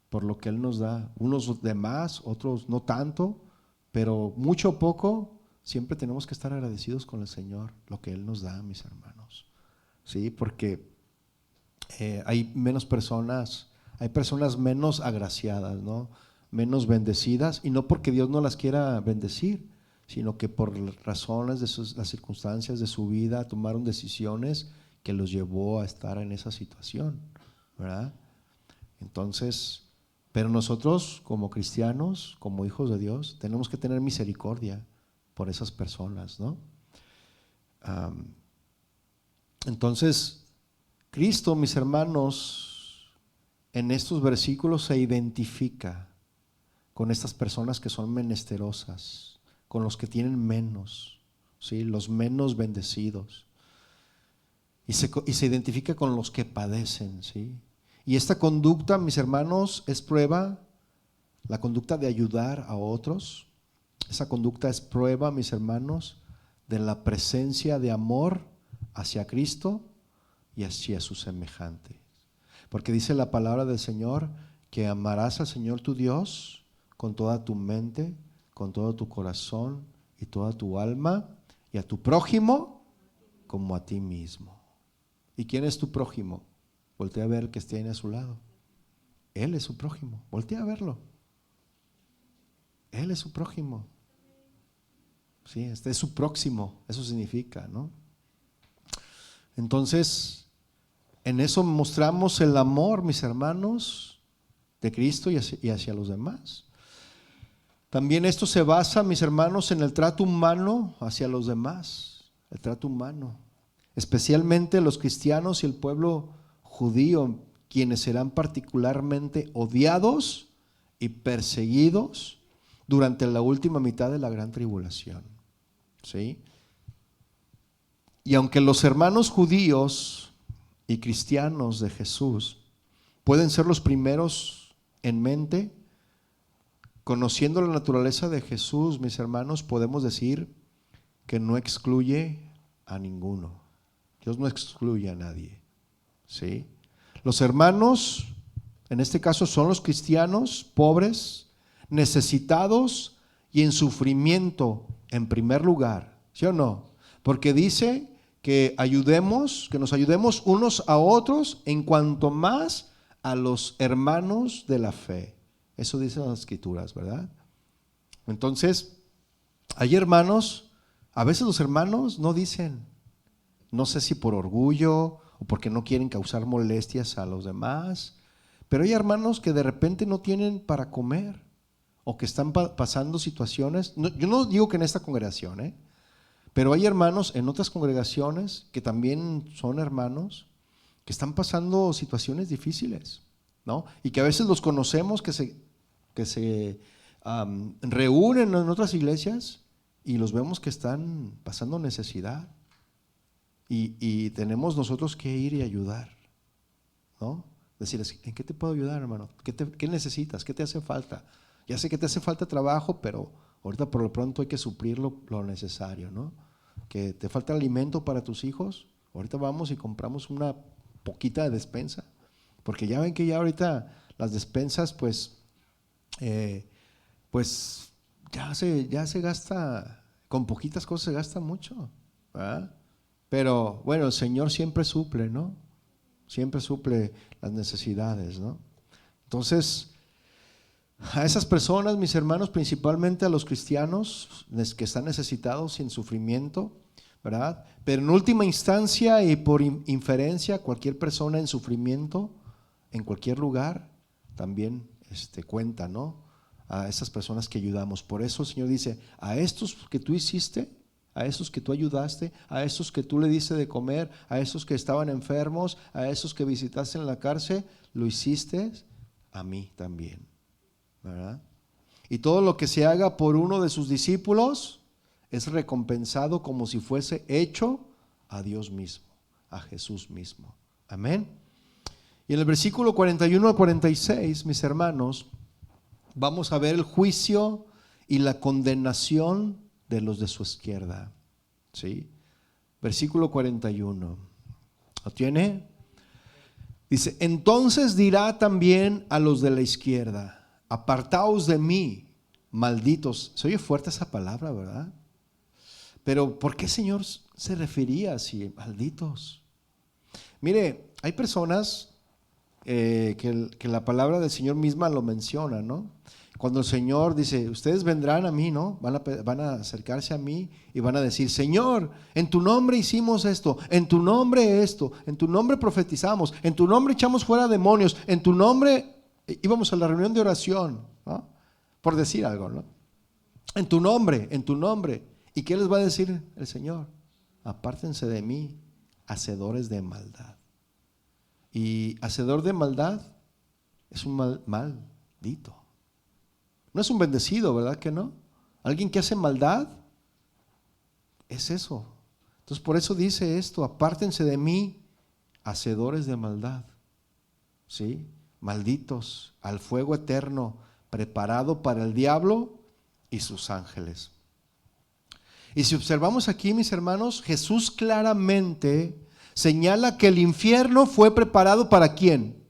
[SPEAKER 1] por lo que Él nos da. Unos de más, otros no tanto, pero mucho o poco, siempre tenemos que estar agradecidos con el Señor, lo que Él nos da, mis hermanos. ¿Sí? Porque hay menos personas, hay personas menos agraciadas, ¿no? Menos bendecidas, y no porque Dios no las quiera bendecir, sino que por razones de las circunstancias de su vida tomaron decisiones que los llevó a estar en esa situación, ¿verdad? Entonces, pero nosotros como cristianos, como hijos de Dios, tenemos que tener misericordia por esas personas, ¿no? Entonces, Cristo, mis hermanos, en estos versículos se identifica con estas personas que son menesterosas, con los que tienen menos, ¿sí? Los menos bendecidos. Y se identifica con los que padecen, ¿sí? Y esta conducta, mis hermanos, es prueba, la conducta de ayudar a otros, Esa conducta es prueba, mis hermanos, de la presencia de amor hacia Cristo y hacia sus semejantes. Porque dice la palabra del Señor que amarás al Señor tu Dios con toda tu mente, con todo tu corazón y toda tu alma, y a tu prójimo como a ti mismo. ¿Y quién es tu prójimo? Voltea a ver el que esté ahí a su lado. Él es su prójimo. Voltea a verlo. Él es su prójimo. Sí, este es su próximo. Eso significa, ¿no? Entonces, en eso mostramos el amor, mis hermanos, de Cristo y hacia los demás. También esto se basa, mis hermanos, en el trato humano hacia los demás. El trato humano. Especialmente los cristianos y el pueblo judío, quienes serán particularmente odiados y perseguidos durante la última mitad de la gran tribulación. ¿Sí? Y aunque los hermanos judíos y cristianos de Jesús pueden ser los primeros en mente, conociendo la naturaleza de Jesús, mis hermanos, podemos decir que no excluye a ninguno. Dios no excluye a nadie. ¿Sí? Los hermanos, en este caso, son los cristianos pobres, necesitados y en sufrimiento en primer lugar. ¿Sí o no? Porque dice que nos ayudemos unos a otros en cuanto más a los hermanos de la fe. Eso dicen las escrituras, ¿verdad? Entonces, hay hermanos, a veces los hermanos no dicen, no sé si por orgullo o porque no quieren causar molestias a los demás, pero hay hermanos que de repente no tienen para comer o que están pasando situaciones, yo no digo que en esta congregación, pero hay hermanos en otras congregaciones que también son hermanos que están pasando situaciones difíciles, ¿no? Y que a veces los conocemos que se reúnen en otras iglesias y los vemos que están pasando necesidad. Y tenemos nosotros que ir y ayudar, ¿no? Decirles, ¿en qué te puedo ayudar, hermano? ¿Qué necesitas? ¿Qué te hace falta? Ya sé que te hace falta trabajo, pero ahorita por lo pronto hay que suplir lo necesario, ¿no? Que te falta alimento para tus hijos, ahorita vamos y compramos una poquita de despensa, porque ya ven que ya ahorita las despensas pues ya se gasta, con poquitas cosas se gasta mucho, ¿verdad? Pero bueno, el Señor siempre suple, ¿no? Siempre suple las necesidades, ¿no? Entonces, a esas personas, mis hermanos, principalmente a los cristianos que están necesitados sin sufrimiento, ¿verdad? Pero en última instancia y por inferencia, cualquier persona en sufrimiento, en cualquier lugar, también cuenta, ¿no? A esas personas que ayudamos. Por eso el Señor dice, a estos que tú hiciste, a esos que tú ayudaste, a esos que tú le diste de comer, a esos que estaban enfermos, a esos que visitaste en la cárcel, lo hiciste a mí también, ¿verdad? Y todo lo que se haga por uno de sus discípulos es recompensado como si fuese hecho a Dios mismo, a Jesús mismo. Amén. Y en el versículo 41 al 46, mis hermanos, vamos a ver el juicio y la condenación de los de su izquierda. ¿Sí? Versículo 41. ¿Lo tiene? Dice, entonces dirá también a los de la izquierda, apartaos de mí, malditos. Se oye fuerte esa palabra, ¿verdad? Pero ¿por qué el Señor se refería así, malditos? Mire, hay personas que la palabra del Señor misma lo menciona, ¿no? Cuando el Señor dice, ustedes vendrán a mí, ¿no? Van a acercarse a mí y van a decir, Señor, en tu nombre hicimos esto, en tu nombre esto, en tu nombre profetizamos, en tu nombre echamos fuera demonios, en tu nombre íbamos a la reunión de oración, ¿no? Por decir algo, ¿no? En tu nombre, en tu nombre. ¿Y qué les va a decir el Señor? Apártense de mí, hacedores de maldad. Y hacedor de maldad es un maldito. No es un bendecido, ¿verdad que no? Alguien que hace maldad es eso. Entonces por eso dice esto, apártense de mí, hacedores de maldad. ¿Sí? Malditos, al fuego eterno, preparado para el diablo y sus ángeles. Y si observamos aquí, mis hermanos, Jesús claramente señala que el infierno fue preparado ¿para quién?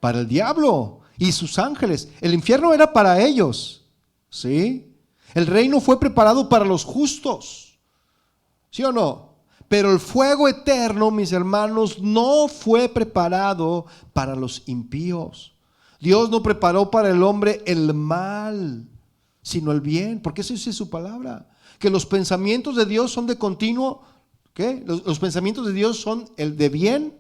[SPEAKER 1] Para el diablo y sus ángeles. El infierno era para ellos, ¿sí? El reino fue preparado para los justos, ¿sí o no? Pero el fuego eterno, mis hermanos, no fue preparado para los impíos. Dios no preparó para el hombre el mal, sino el bien, porque eso dice su palabra, que los pensamientos de Dios son de continuo, ¿qué? Los pensamientos de Dios son el de bien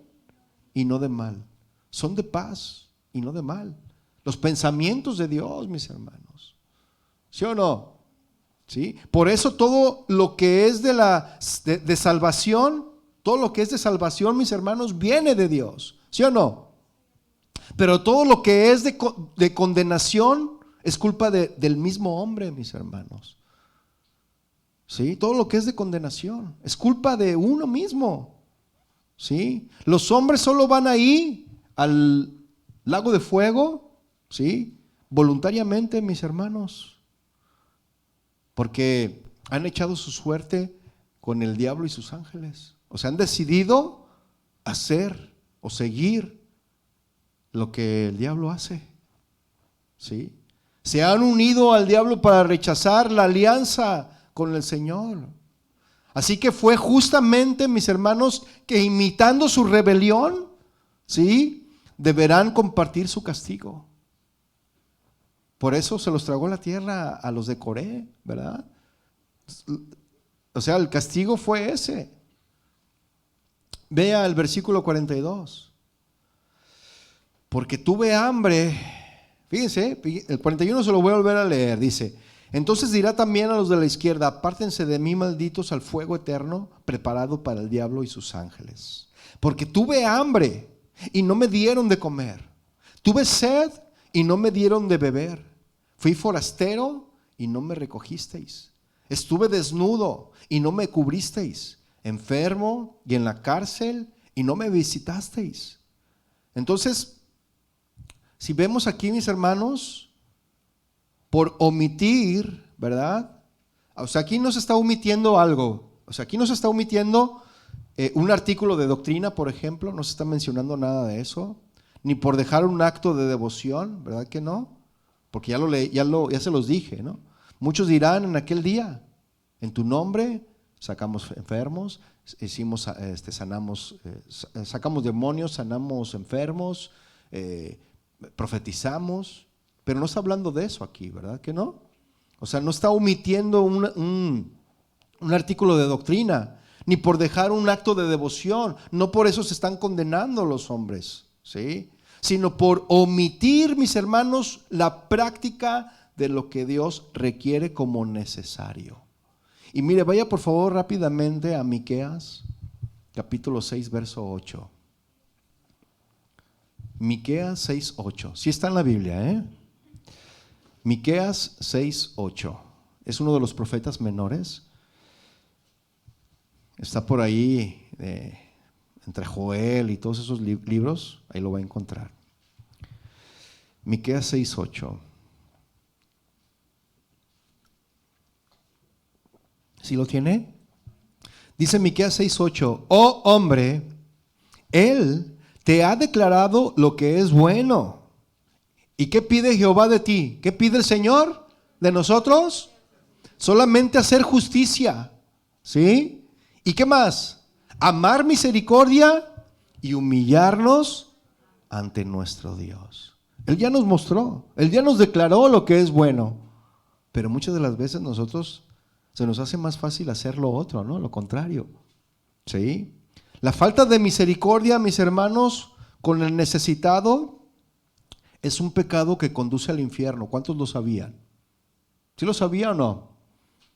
[SPEAKER 1] y no de mal, son de paz y no de mal. Los pensamientos de Dios, mis hermanos, ¿sí o no? ¿Sí? Por eso todo lo que es de salvación, todo lo que es de salvación, mis hermanos, viene de Dios, ¿sí o no? Pero todo lo que es de condenación es culpa del mismo hombre, mis hermanos. ¿Sí? Todo lo que es de condenación es culpa de uno mismo. ¿Sí? Los hombres solo van ahí al lago de fuego, ¿sí? Voluntariamente, mis hermanos, porque han echado su suerte con el diablo y sus ángeles. O sea, han decidido hacer o seguir lo que el diablo hace, ¿sí? Se han unido al diablo para rechazar la alianza con el Señor. Así que fue justamente, mis hermanos, que imitando su rebelión, ¿sí?, deberán compartir su castigo. Por eso se los tragó la tierra a los de Coré, ¿verdad? O sea, el castigo fue ese. Vea el versículo 42. Porque tuve hambre. Fíjense, el 41 se lo voy a volver a leer. Dice: entonces dirá también a los de la izquierda: apártense de mí, malditos, al fuego eterno preparado para el diablo y sus ángeles. Porque tuve hambre y no me dieron de comer. Tuve sed y no me dieron de beber. Fui forastero y no me recogisteis. Estuve desnudo y no me cubristeis. Enfermo y en la cárcel y no me visitasteis. Entonces, si vemos aquí, mis hermanos, por omitir, ¿verdad? O sea, aquí no se está omitiendo algo. O sea, aquí no se está omitiendo un artículo de doctrina, por ejemplo. No se está mencionando nada de eso. Ni por dejar un acto de devoción, ¿verdad que no? Porque ya se los dije, ¿no? Muchos dirán en aquel día: en tu nombre sacamos enfermos, sacamos demonios, sanamos enfermos, profetizamos. Pero no está hablando de eso aquí, ¿verdad que no? O sea, no está omitiendo un artículo de doctrina, ni por dejar un acto de devoción. No por eso se están condenando los hombres, ¿sí? Sino por omitir, mis hermanos, la práctica de lo que Dios requiere como necesario. Y mire, vaya por favor rápidamente a Miqueas, capítulo 6, verso 8. Miqueas 6, 8. Sí está en la Biblia, ¿eh? Miqueas 6, 8. Es uno de los profetas menores. Está por ahí entre Joel y todos esos libros. Ahí lo va a encontrar. Miqueas 6, 8. ¿Sí lo tiene? Dice Miqueas 6, 8. Oh hombre, Él te ha declarado lo que es bueno. ¿Y qué pide Jehová de ti? ¿Qué pide el Señor de nosotros? Solamente hacer justicia, ¿sí? ¿Y qué más? Amar misericordia y humillarnos ante nuestro Dios. Él ya nos mostró, Él ya nos declaró lo que es bueno. Pero muchas de las veces nosotros se nos hace más fácil hacer lo otro, ¿no? Lo contrario, ¿sí? La falta de misericordia, mis hermanos, con el necesitado es un pecado que conduce al infierno. ¿Cuántos lo sabían? ¿Sí lo sabían o no?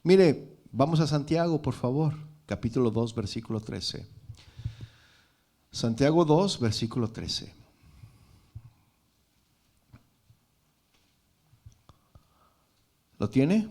[SPEAKER 1] Mire, vamos a Santiago, por favor, capítulo 2, versículo 13. Santiago 2, versículo 13. ¿Lo tiene?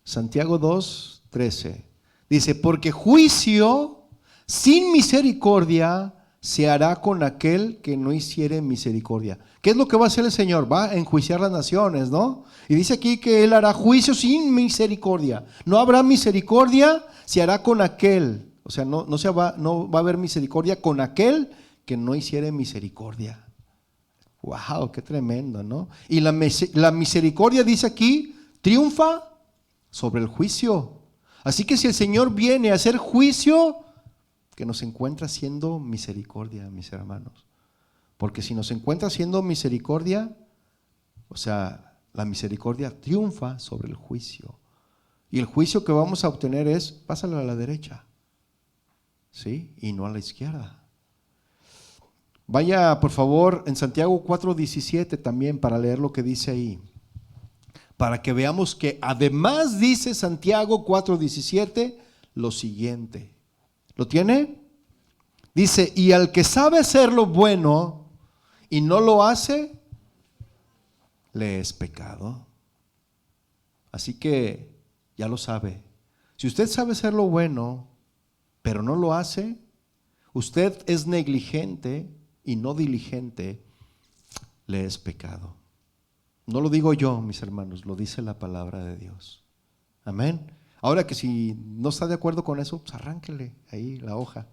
[SPEAKER 1] Santiago 2, 13. Dice: porque juicio sin misericordia se hará con aquel que no hiciere misericordia. ¿Qué es lo que va a hacer el Señor? Va a enjuiciar las naciones, ¿no? Y dice aquí que Él hará juicio sin misericordia. No habrá misericordia, se hará con aquel. O sea, no va a haber misericordia con aquel que no hiciere misericordia. ¡Wow! ¡Qué tremendo!, ¿no? Y la misericordia, dice aquí, triunfa sobre el juicio. Así que si el Señor viene a hacer juicio, que nos encuentra haciendo misericordia, mis hermanos. Porque si nos encuentra haciendo misericordia, o sea, la misericordia triunfa sobre el juicio. Y el juicio que vamos a obtener es, pásalo a la derecha, ¿sí? Y no a la izquierda. Vaya, por favor, en Santiago 4:17 también para leer lo que dice ahí. Para que veamos que además dice Santiago 4:17 lo siguiente. ¿Lo tiene? Dice, y al que sabe hacer lo bueno y no lo hace, le es pecado. Así que ya lo sabe. Si usted sabe hacer lo bueno, pero no lo hace, usted es negligente y no diligente, le es pecado. No lo digo yo, mis hermanos, lo dice la palabra de Dios. Amén. Ahora que si no está de acuerdo con eso, pues arránquele ahí la hoja,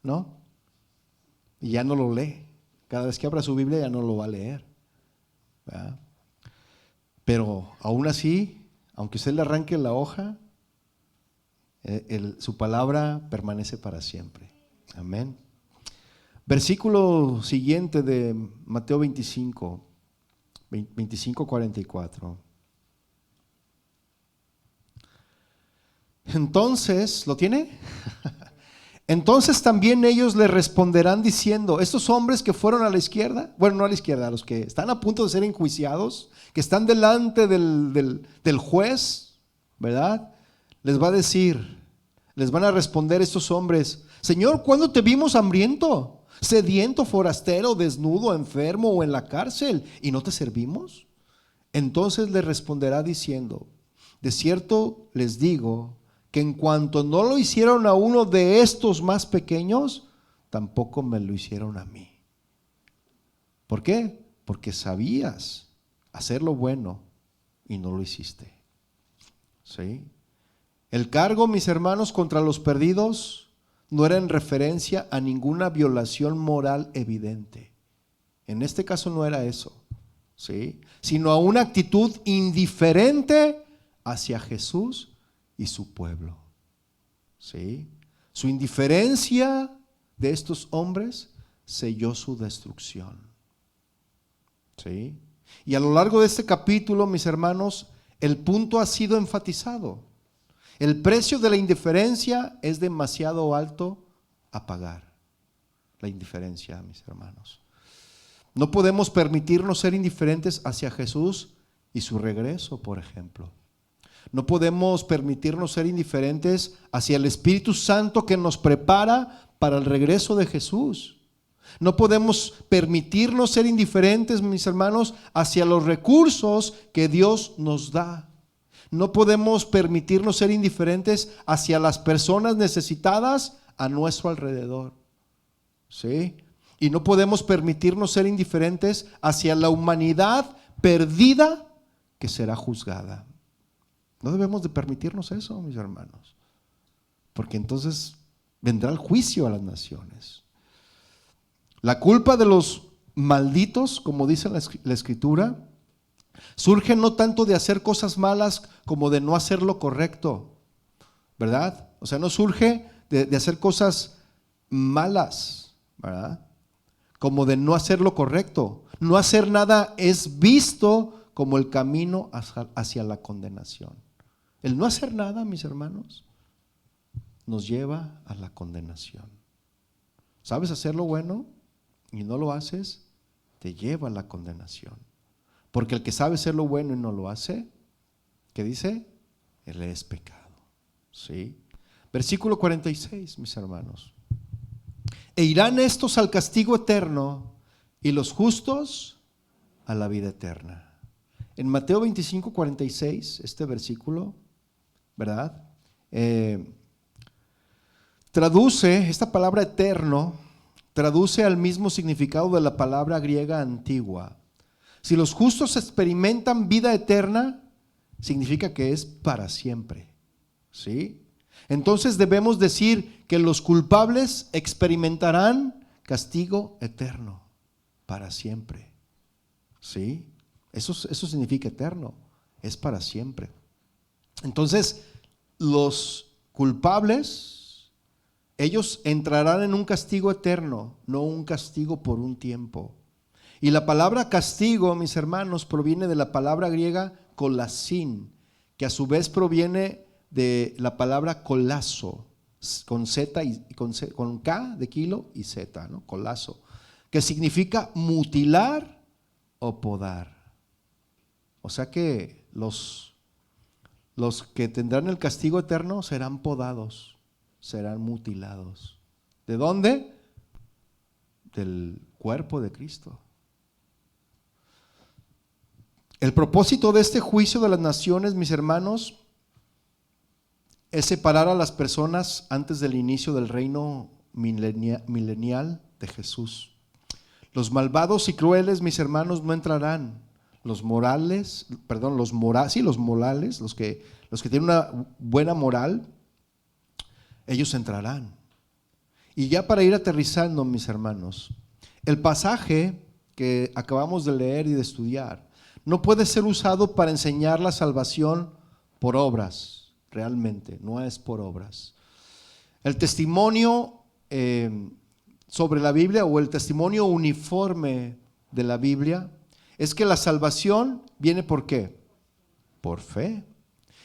[SPEAKER 1] ¿no? Y ya no lo lee. Cada vez que abra su Biblia ya no lo va a leer, ¿verdad? Pero aún así, aunque usted le arranque la hoja, su palabra permanece para siempre. Amén. Versículo siguiente de Mateo 25:44. Entonces, ¿lo tiene? Entonces también ellos le responderán diciendo, estos hombres que fueron a la izquierda, bueno, no a la izquierda, a los que están a punto de ser enjuiciados, que están delante del juez, ¿verdad? Les va a decir, les van a responder estos hombres, Señor, ¿cuándo te vimos hambriento, sediento, forastero, desnudo, enfermo o en la cárcel y no te servimos? Entonces le responderá diciendo, de cierto les digo que en cuanto no lo hicieron a uno de estos más pequeños, tampoco me lo hicieron a mí. ¿Por qué? Porque sabías hacer lo bueno y no lo hiciste. ¿Sí? El cargo, mis hermanos, contra los perdidos no era en referencia a ninguna violación moral evidente. En este caso no era eso, ¿sí? Sino a una actitud indiferente hacia Jesús y su pueblo, ¿sí? Su indiferencia de estos hombres selló su destrucción, ¿sí? Y a lo largo de este capítulo, mis hermanos, el punto ha sido enfatizado. El precio de la indiferencia es demasiado alto a pagar. La indiferencia, mis hermanos. No podemos permitirnos ser indiferentes hacia Jesús y su regreso, por ejemplo. No podemos permitirnos ser indiferentes hacia el Espíritu Santo que nos prepara para el regreso de Jesús. No podemos permitirnos ser indiferentes, mis hermanos, hacia los recursos que Dios nos da. No podemos permitirnos ser indiferentes hacia las personas necesitadas a nuestro alrededor, ¿sí? Y no podemos permitirnos ser indiferentes hacia la humanidad perdida que será juzgada. No debemos de permitirnos eso, mis hermanos, porque entonces vendrá el juicio a las naciones. La culpa de los malditos, como dice la Escritura, surge no tanto de hacer cosas malas como de no hacer lo correcto, ¿verdad? O sea, no surge de hacer cosas malas, ¿verdad? Como de no hacer lo correcto. No hacer nada es visto como el camino hacia la condenación. El no hacer nada, mis hermanos, nos lleva a la condenación. ¿Sabes hacer lo bueno y no lo haces? Te lleva a la condenación. Porque el que sabe hacer lo bueno y no lo hace, ¿qué dice? Él es pecado. ¿Sí? Versículo 46, mis hermanos. E irán estos al castigo eterno y los justos a la vida eterna. En Mateo 25:46, este versículo, ¿verdad? Traduce esta palabra eterno, traduce al mismo significado de la palabra griega antigua. Si los justos experimentan vida eterna, significa que es para siempre. ¿Sí? Entonces debemos decir que los culpables experimentarán castigo eterno para siempre. ¿Sí? Eso significa eterno, es para siempre. Entonces, los culpables, ellos entrarán en un castigo eterno, no un castigo por un tiempo. Y la palabra castigo, mis hermanos, proviene de la palabra griega kolasin, que a su vez proviene de la palabra kolazo, con Z y con K de kilo y Z, ¿no? Kolazo, que significa mutilar o podar. O sea que los que tendrán el castigo eterno serán podados, serán mutilados. ¿De dónde? Del cuerpo de Cristo. El propósito de este juicio de las naciones, mis hermanos, es separar a las personas antes del inicio del reino milenial de Jesús. Los malvados y crueles, mis hermanos, no entrarán. Los morales, los que tienen una buena moral, ellos entrarán. Y ya para ir aterrizando, mis hermanos, el pasaje que acabamos de leer y de estudiar no puede ser usado para enseñar la salvación por obras, realmente, no es por obras. El testimonio sobre la Biblia, o el testimonio uniforme de la Biblia, es que la salvación viene ¿por qué? Por fe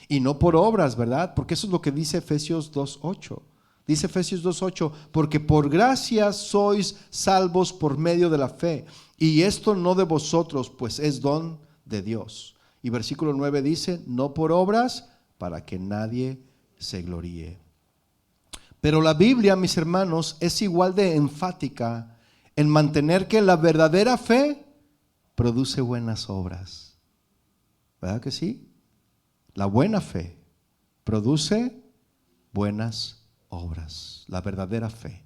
[SPEAKER 1] y no por obras, ¿verdad? Porque eso es lo que dice Efesios 2:8. Dice Efesios 2:8, porque por gracia sois salvos por medio de la fe, y esto no de vosotros, pues es don de Dios. Y versículo 9 dice, no por obras, para que nadie se gloríe. Pero la Biblia, mis hermanos, es igual de enfática en mantener que la verdadera fe produce buenas obras. ¿Verdad que sí? La buena fe produce buenas obras, la verdadera fe.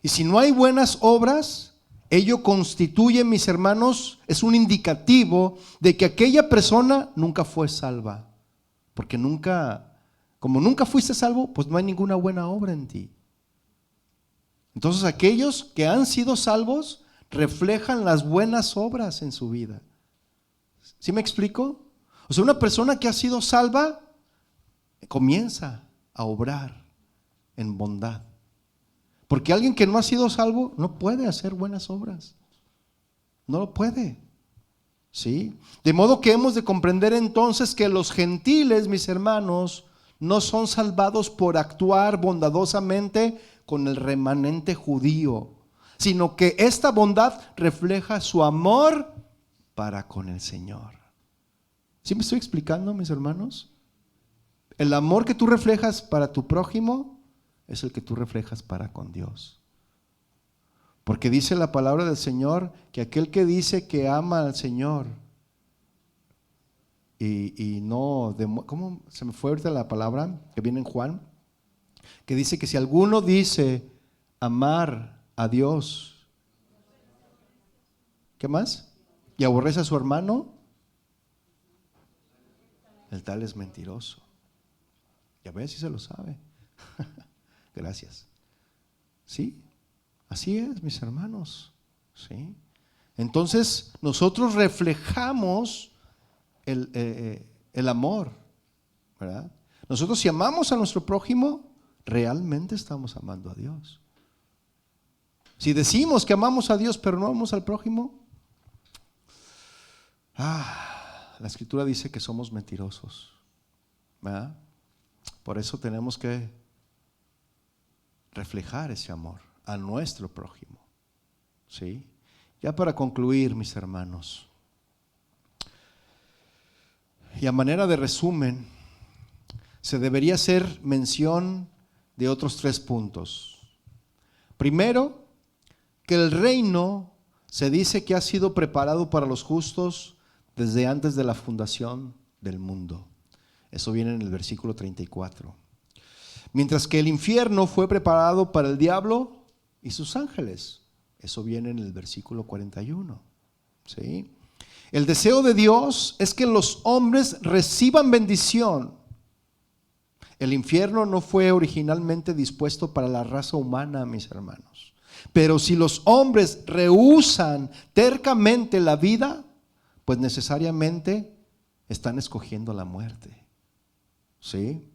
[SPEAKER 1] Y si no hay buenas obras, ello constituye, mis hermanos, es un indicativo de que aquella persona nunca fue salva. Porque como nunca fuiste salvo, pues no hay ninguna buena obra en ti. Entonces aquellos que han sido salvos reflejan las buenas obras en su vida. ¿Sí me explico? O sea, una persona que ha sido salva comienza a obrar en bondad. Porque alguien que no ha sido salvo no puede hacer buenas obras. No lo puede. ¿Sí? De modo que hemos de comprender entonces que los gentiles, mis hermanos, no son salvados por actuar bondadosamente con el remanente judío, sino que esta bondad refleja su amor para con el Señor. ¿Sí me estoy explicando, mis hermanos? El amor que tú reflejas para tu prójimo es el que tú reflejas para con Dios. Porque dice la palabra del Señor que aquel que dice que ama al Señor y no, ¿cómo se me fue ahorita la palabra que viene en Juan? Que dice que si alguno dice amar a Dios, ¿qué más? Y aborrece a su hermano, el tal es mentiroso. Ya ves si se lo sabe. Gracias. ¿Sí? Así es, mis hermanos. ¿Sí? Entonces, nosotros reflejamos el amor, ¿verdad? Nosotros, si amamos a nuestro prójimo, realmente estamos amando a Dios. Si decimos que amamos a Dios, pero no amamos al prójimo, la Escritura dice que somos mentirosos, ¿verdad? Por eso tenemos que reflejar ese amor a nuestro prójimo. ¿Sí? Ya para concluir, mis hermanos, y a manera de resumen, se debería hacer mención de otros 3 puntos. Primero, que el reino se dice que ha sido preparado para los justos desde antes de la fundación del mundo. Eso viene en el versículo 34. Mientras que el infierno fue preparado para el diablo y sus ángeles. Eso viene en el versículo 41. ¿Sí? El deseo de Dios es que los hombres reciban bendición. El infierno no fue originalmente dispuesto para la raza humana, mis hermanos. Pero si los hombres rehúsan tercamente la vida, pues necesariamente están escogiendo la muerte. ¿Sí?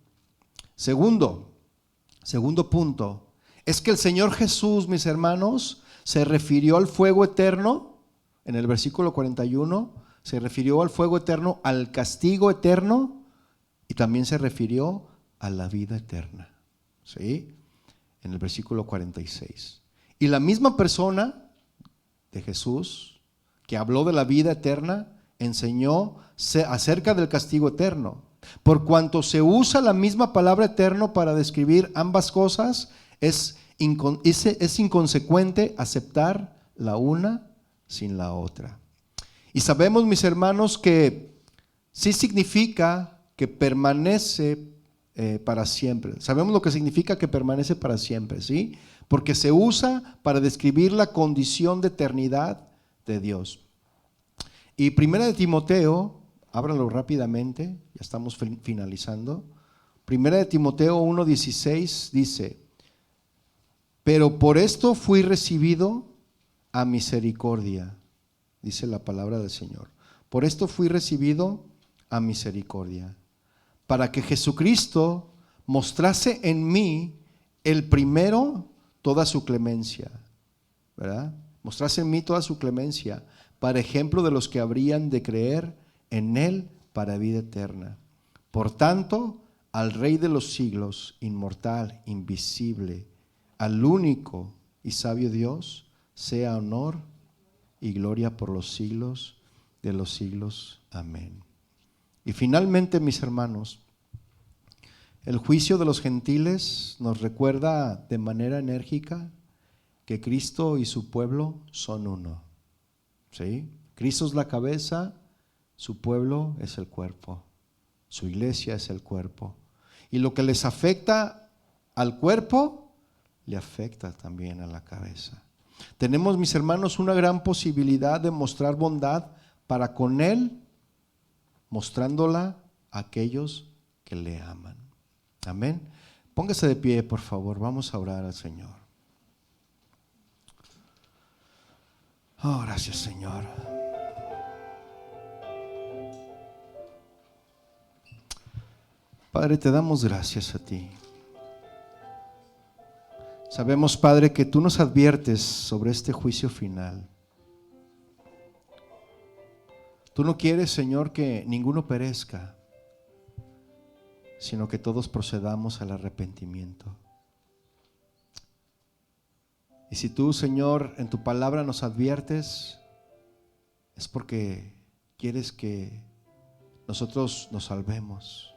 [SPEAKER 1] Segundo punto, es que el Señor Jesús, mis hermanos, se refirió al fuego eterno, en el versículo 41, se refirió al fuego eterno, al castigo eterno, y también se refirió a la vida eterna. ¿Sí? En el versículo 46. Y la misma persona de Jesús, que habló de la vida eterna, enseñó acerca del castigo eterno. Por cuanto se usa la misma palabra eterno para describir ambas cosas, es inconsecuente aceptar la una sin la otra. Y sabemos, mis hermanos, que sí significa que permanece para siempre. Sabemos lo que significa que permanece para siempre, ¿sí? Porque se usa para describir la condición de eternidad de Dios. Y Primera de Timoteo, ábranlo rápidamente, ya estamos finalizando. Primera de Timoteo 1:16 dice: pero por esto fui recibido a misericordia, dice la palabra del Señor. Por esto fui recibido a misericordia, para que Jesucristo mostrase en mí el primero toda su clemencia, ¿verdad? Mostrase en mí toda su clemencia, para ejemplo de los que habrían de creer en Él para vida eterna. Por tanto, al Rey de los siglos, inmortal, invisible, al único y sabio Dios, sea honor y gloria por los siglos de los siglos. Amén. Y finalmente, mis hermanos, el juicio de los gentiles nos recuerda de manera enérgica que Cristo y su pueblo son uno. ¿Sí? Cristo es la cabeza, su pueblo es el cuerpo, su iglesia es el cuerpo. Y lo que les afecta al cuerpo, le afecta también a la cabeza. Tenemos, mis hermanos, una gran posibilidad de mostrar bondad para con Él, mostrándola a aquellos que le aman. Amén. Póngase de pie, por favor, vamos a orar al Señor. Oh, gracias, Señor. Padre, te damos gracias a ti. Sabemos, Padre, que tú nos adviertes sobre este juicio final. Tú no quieres, Señor, que ninguno perezca, sino que todos procedamos al arrepentimiento. Y si tú, Señor, en tu palabra nos adviertes, es porque quieres que nosotros nos salvemos.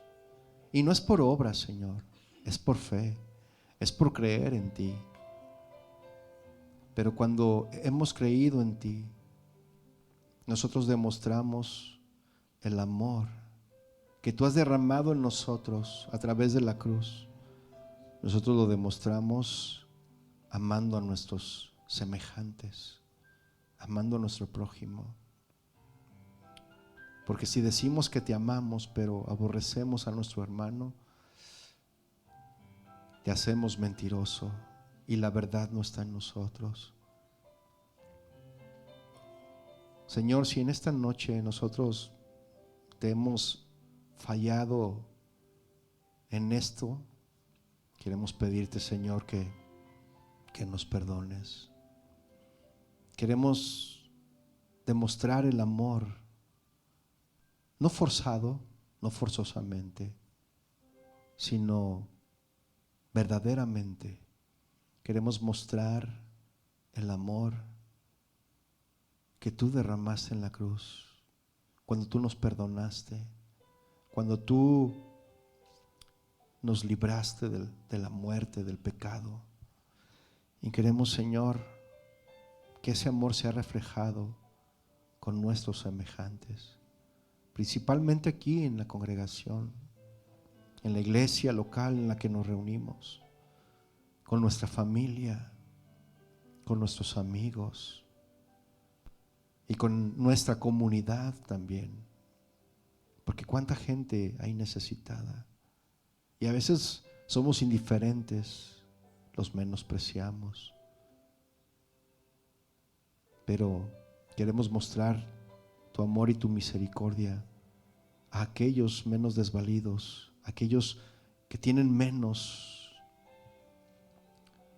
[SPEAKER 1] Y no es por obras, Señor, es por fe, es por creer en ti. Pero cuando hemos creído en ti, nosotros demostramos el amor que tú has derramado en nosotros a través de la cruz. Nosotros lo demostramos amando a nuestros semejantes, amando a nuestro prójimo. Porque si decimos que te amamos, pero aborrecemos a nuestro hermano, te hacemos mentiroso y la verdad no está en nosotros. Señor, si en esta noche nosotros te hemos fallado en esto, queremos pedirte, Señor, que nos perdones. Queremos demostrar el amor, no forzado, no forzosamente, sino verdaderamente. Queremos mostrar el amor que tú derramaste en la cruz, cuando tú nos perdonaste, cuando tú nos libraste de la muerte, del pecado. Y queremos, Señor, que ese amor sea reflejado con nuestros semejantes, principalmente aquí en la congregación, en la iglesia local en la que nos reunimos, con nuestra familia, con nuestros amigos y con nuestra comunidad también. Porque cuánta gente hay necesitada. Y a veces somos indiferentes, los menospreciamos. Pero queremos mostrar tu amor y tu misericordia a aquellos menos desvalidos, aquellos que tienen menos,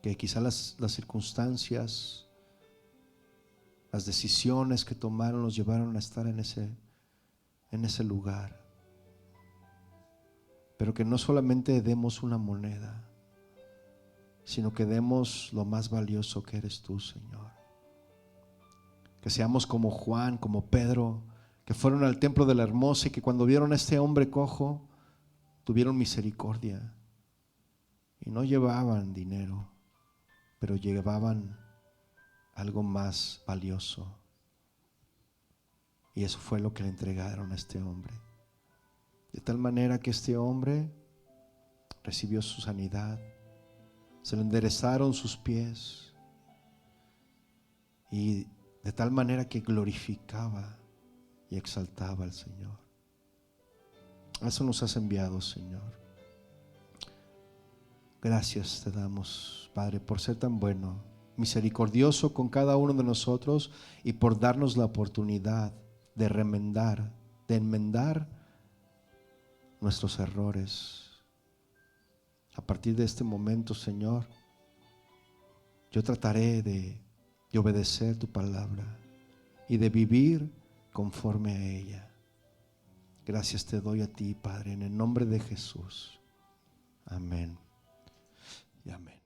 [SPEAKER 1] que quizá las circunstancias, las decisiones que tomaron los llevaron a estar en ese lugar. Pero que no solamente demos una moneda, sino que demos lo más valioso que eres tú, Señor. Que seamos como Juan, como Pedro, que fueron al templo de la Hermosa y que cuando vieron a este hombre cojo, tuvieron misericordia. Y no llevaban dinero, pero llevaban algo más valioso. Y eso fue lo que le entregaron a este hombre. De tal manera que este hombre recibió su sanidad, se le enderezaron sus pies y de tal manera que glorificaba y exaltaba al Señor. A eso nos has enviado, Señor. Gracias te damos, Padre, por ser tan bueno, misericordioso con cada uno de nosotros y por darnos la oportunidad de remendar, de enmendar nuestros errores. A partir de este momento, Señor, yo trataré de obedecer tu palabra y de vivir conforme a ella. Gracias te doy a ti, Padre, en el nombre de Jesús. Amén y amén.